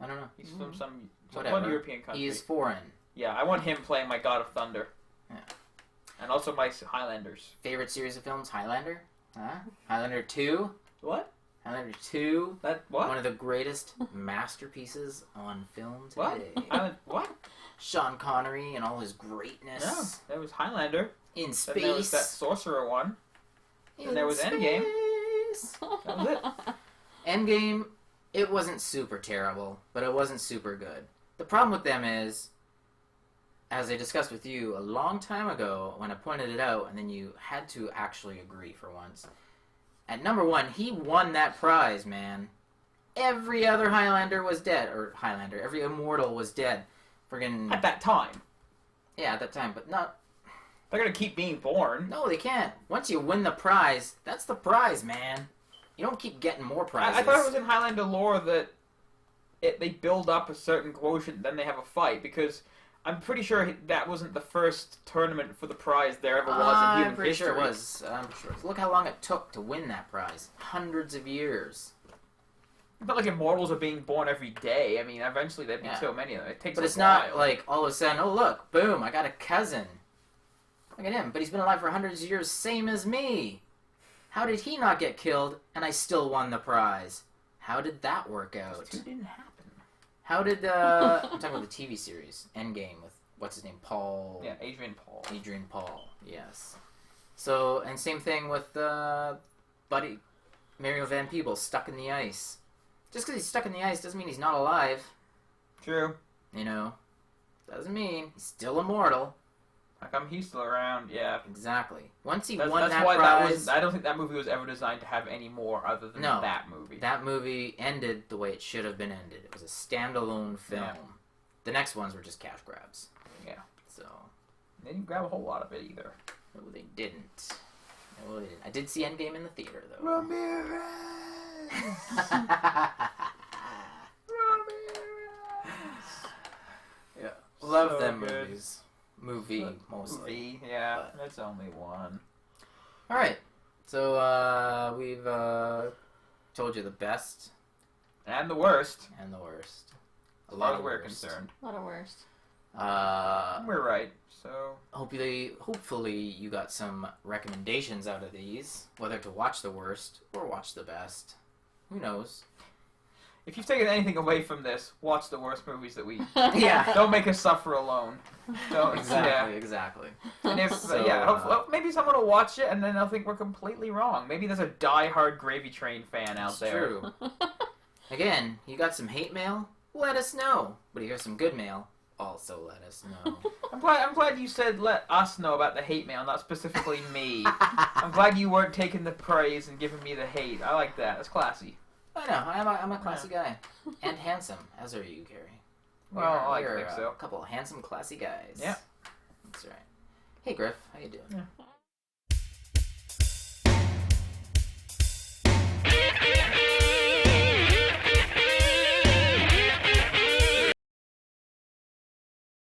I don't know. He's from some Whatever. one European country. He is foreign. Yeah, I want him playing my God of Thunder. Yeah. And also my Highlanders. Favorite series of films? Highlander? Huh? Highlander 2? What? Highlander 2? That what? One of the greatest masterpieces on film What? today. What? Sean Connery and all his greatness. No, there was Highlander. In Then there was that space. sorcerer one. In there was Endgame. space. That was it. Endgame, it wasn't super terrible, but it wasn't super good. The problem with them is, as I discussed with you a long time ago when I pointed it out, and then you had to actually agree for once. At number 1, he won that prize, man. Every other Highlander was dead. Or Highlander. Every immortal was dead. Friggin' At that time. yeah, at that time. But not... They're gonna keep being born. No, they can't. Once you win the prize, that's the prize, man. You don't keep getting more prizes. I thought it was in Highlander lore that they build up a certain quotient, then they have a fight, because I'm pretty sure that wasn't the first tournament for the prize there ever was in human I'm pretty history. sure it was. I'm sure. Look how long it took to win that prize. Hundreds of years. It's not like immortals are being born every day. I mean, eventually there'd be Yeah. so many of them. It takes But a it's while. not like all of a sudden, oh look, boom, I got a cousin. Look at him, but he's been alive for hundreds of years, same as me. How did he not get killed and I still won the prize? How did that work out? It didn't happen. How did, I'm talking about the TV series, Endgame, with, what's his name, Paul? Yeah, Adrian Paul. Yes. So, and same thing with, Buddy, Mario Van Peebles, stuck in the ice. Just because he's stuck in the ice doesn't mean he's not alive. True. You know? Doesn't mean he's still immortal. How come he's still around? Yeah. Exactly. Once he That's won that why prize, I don't think that movie was ever designed to have any more other than No. that movie. that movie ended the way it should have been ended. It was a standalone film. Yeah. The next ones were just cash grabs. Yeah. So, They didn't grab a whole lot of it either. no, they didn't. No, they didn't. I did see Endgame in the theater, though. Ramirez! Yeah. Love So them good. movies. Movie, mostly. Yeah, But- that's only one. Alright. So, we've, told you the best And the worst, and the worst. A as lot far as of we're worst. concerned. A lot of worst. We're right, so... Hopefully you got some recommendations out of these, whether to watch the worst or watch the best. Who knows? If you've taken anything away from this, watch the worst movies that we... Yeah. Don't make us suffer alone. Don't, Exactly. Yeah. And if, So, hopefully, maybe someone will watch it and then they'll think we're completely wrong. Maybe there's a die-hard Gravy Train fan out It's there. true. Again, you got some hate mail? Let us know. But if you have some good mail, also let us know. I'm glad you said let us know about the hate mail, not specifically me. I'm glad you weren't taking the praise and giving me the hate. I like that. That's classy. I know, I'm a classy guy. And handsome, as are you, Garry. Well, I We're think so. a couple of handsome, classy guys. Yeah. That's right. Hey, Griff, how you doing? Yeah.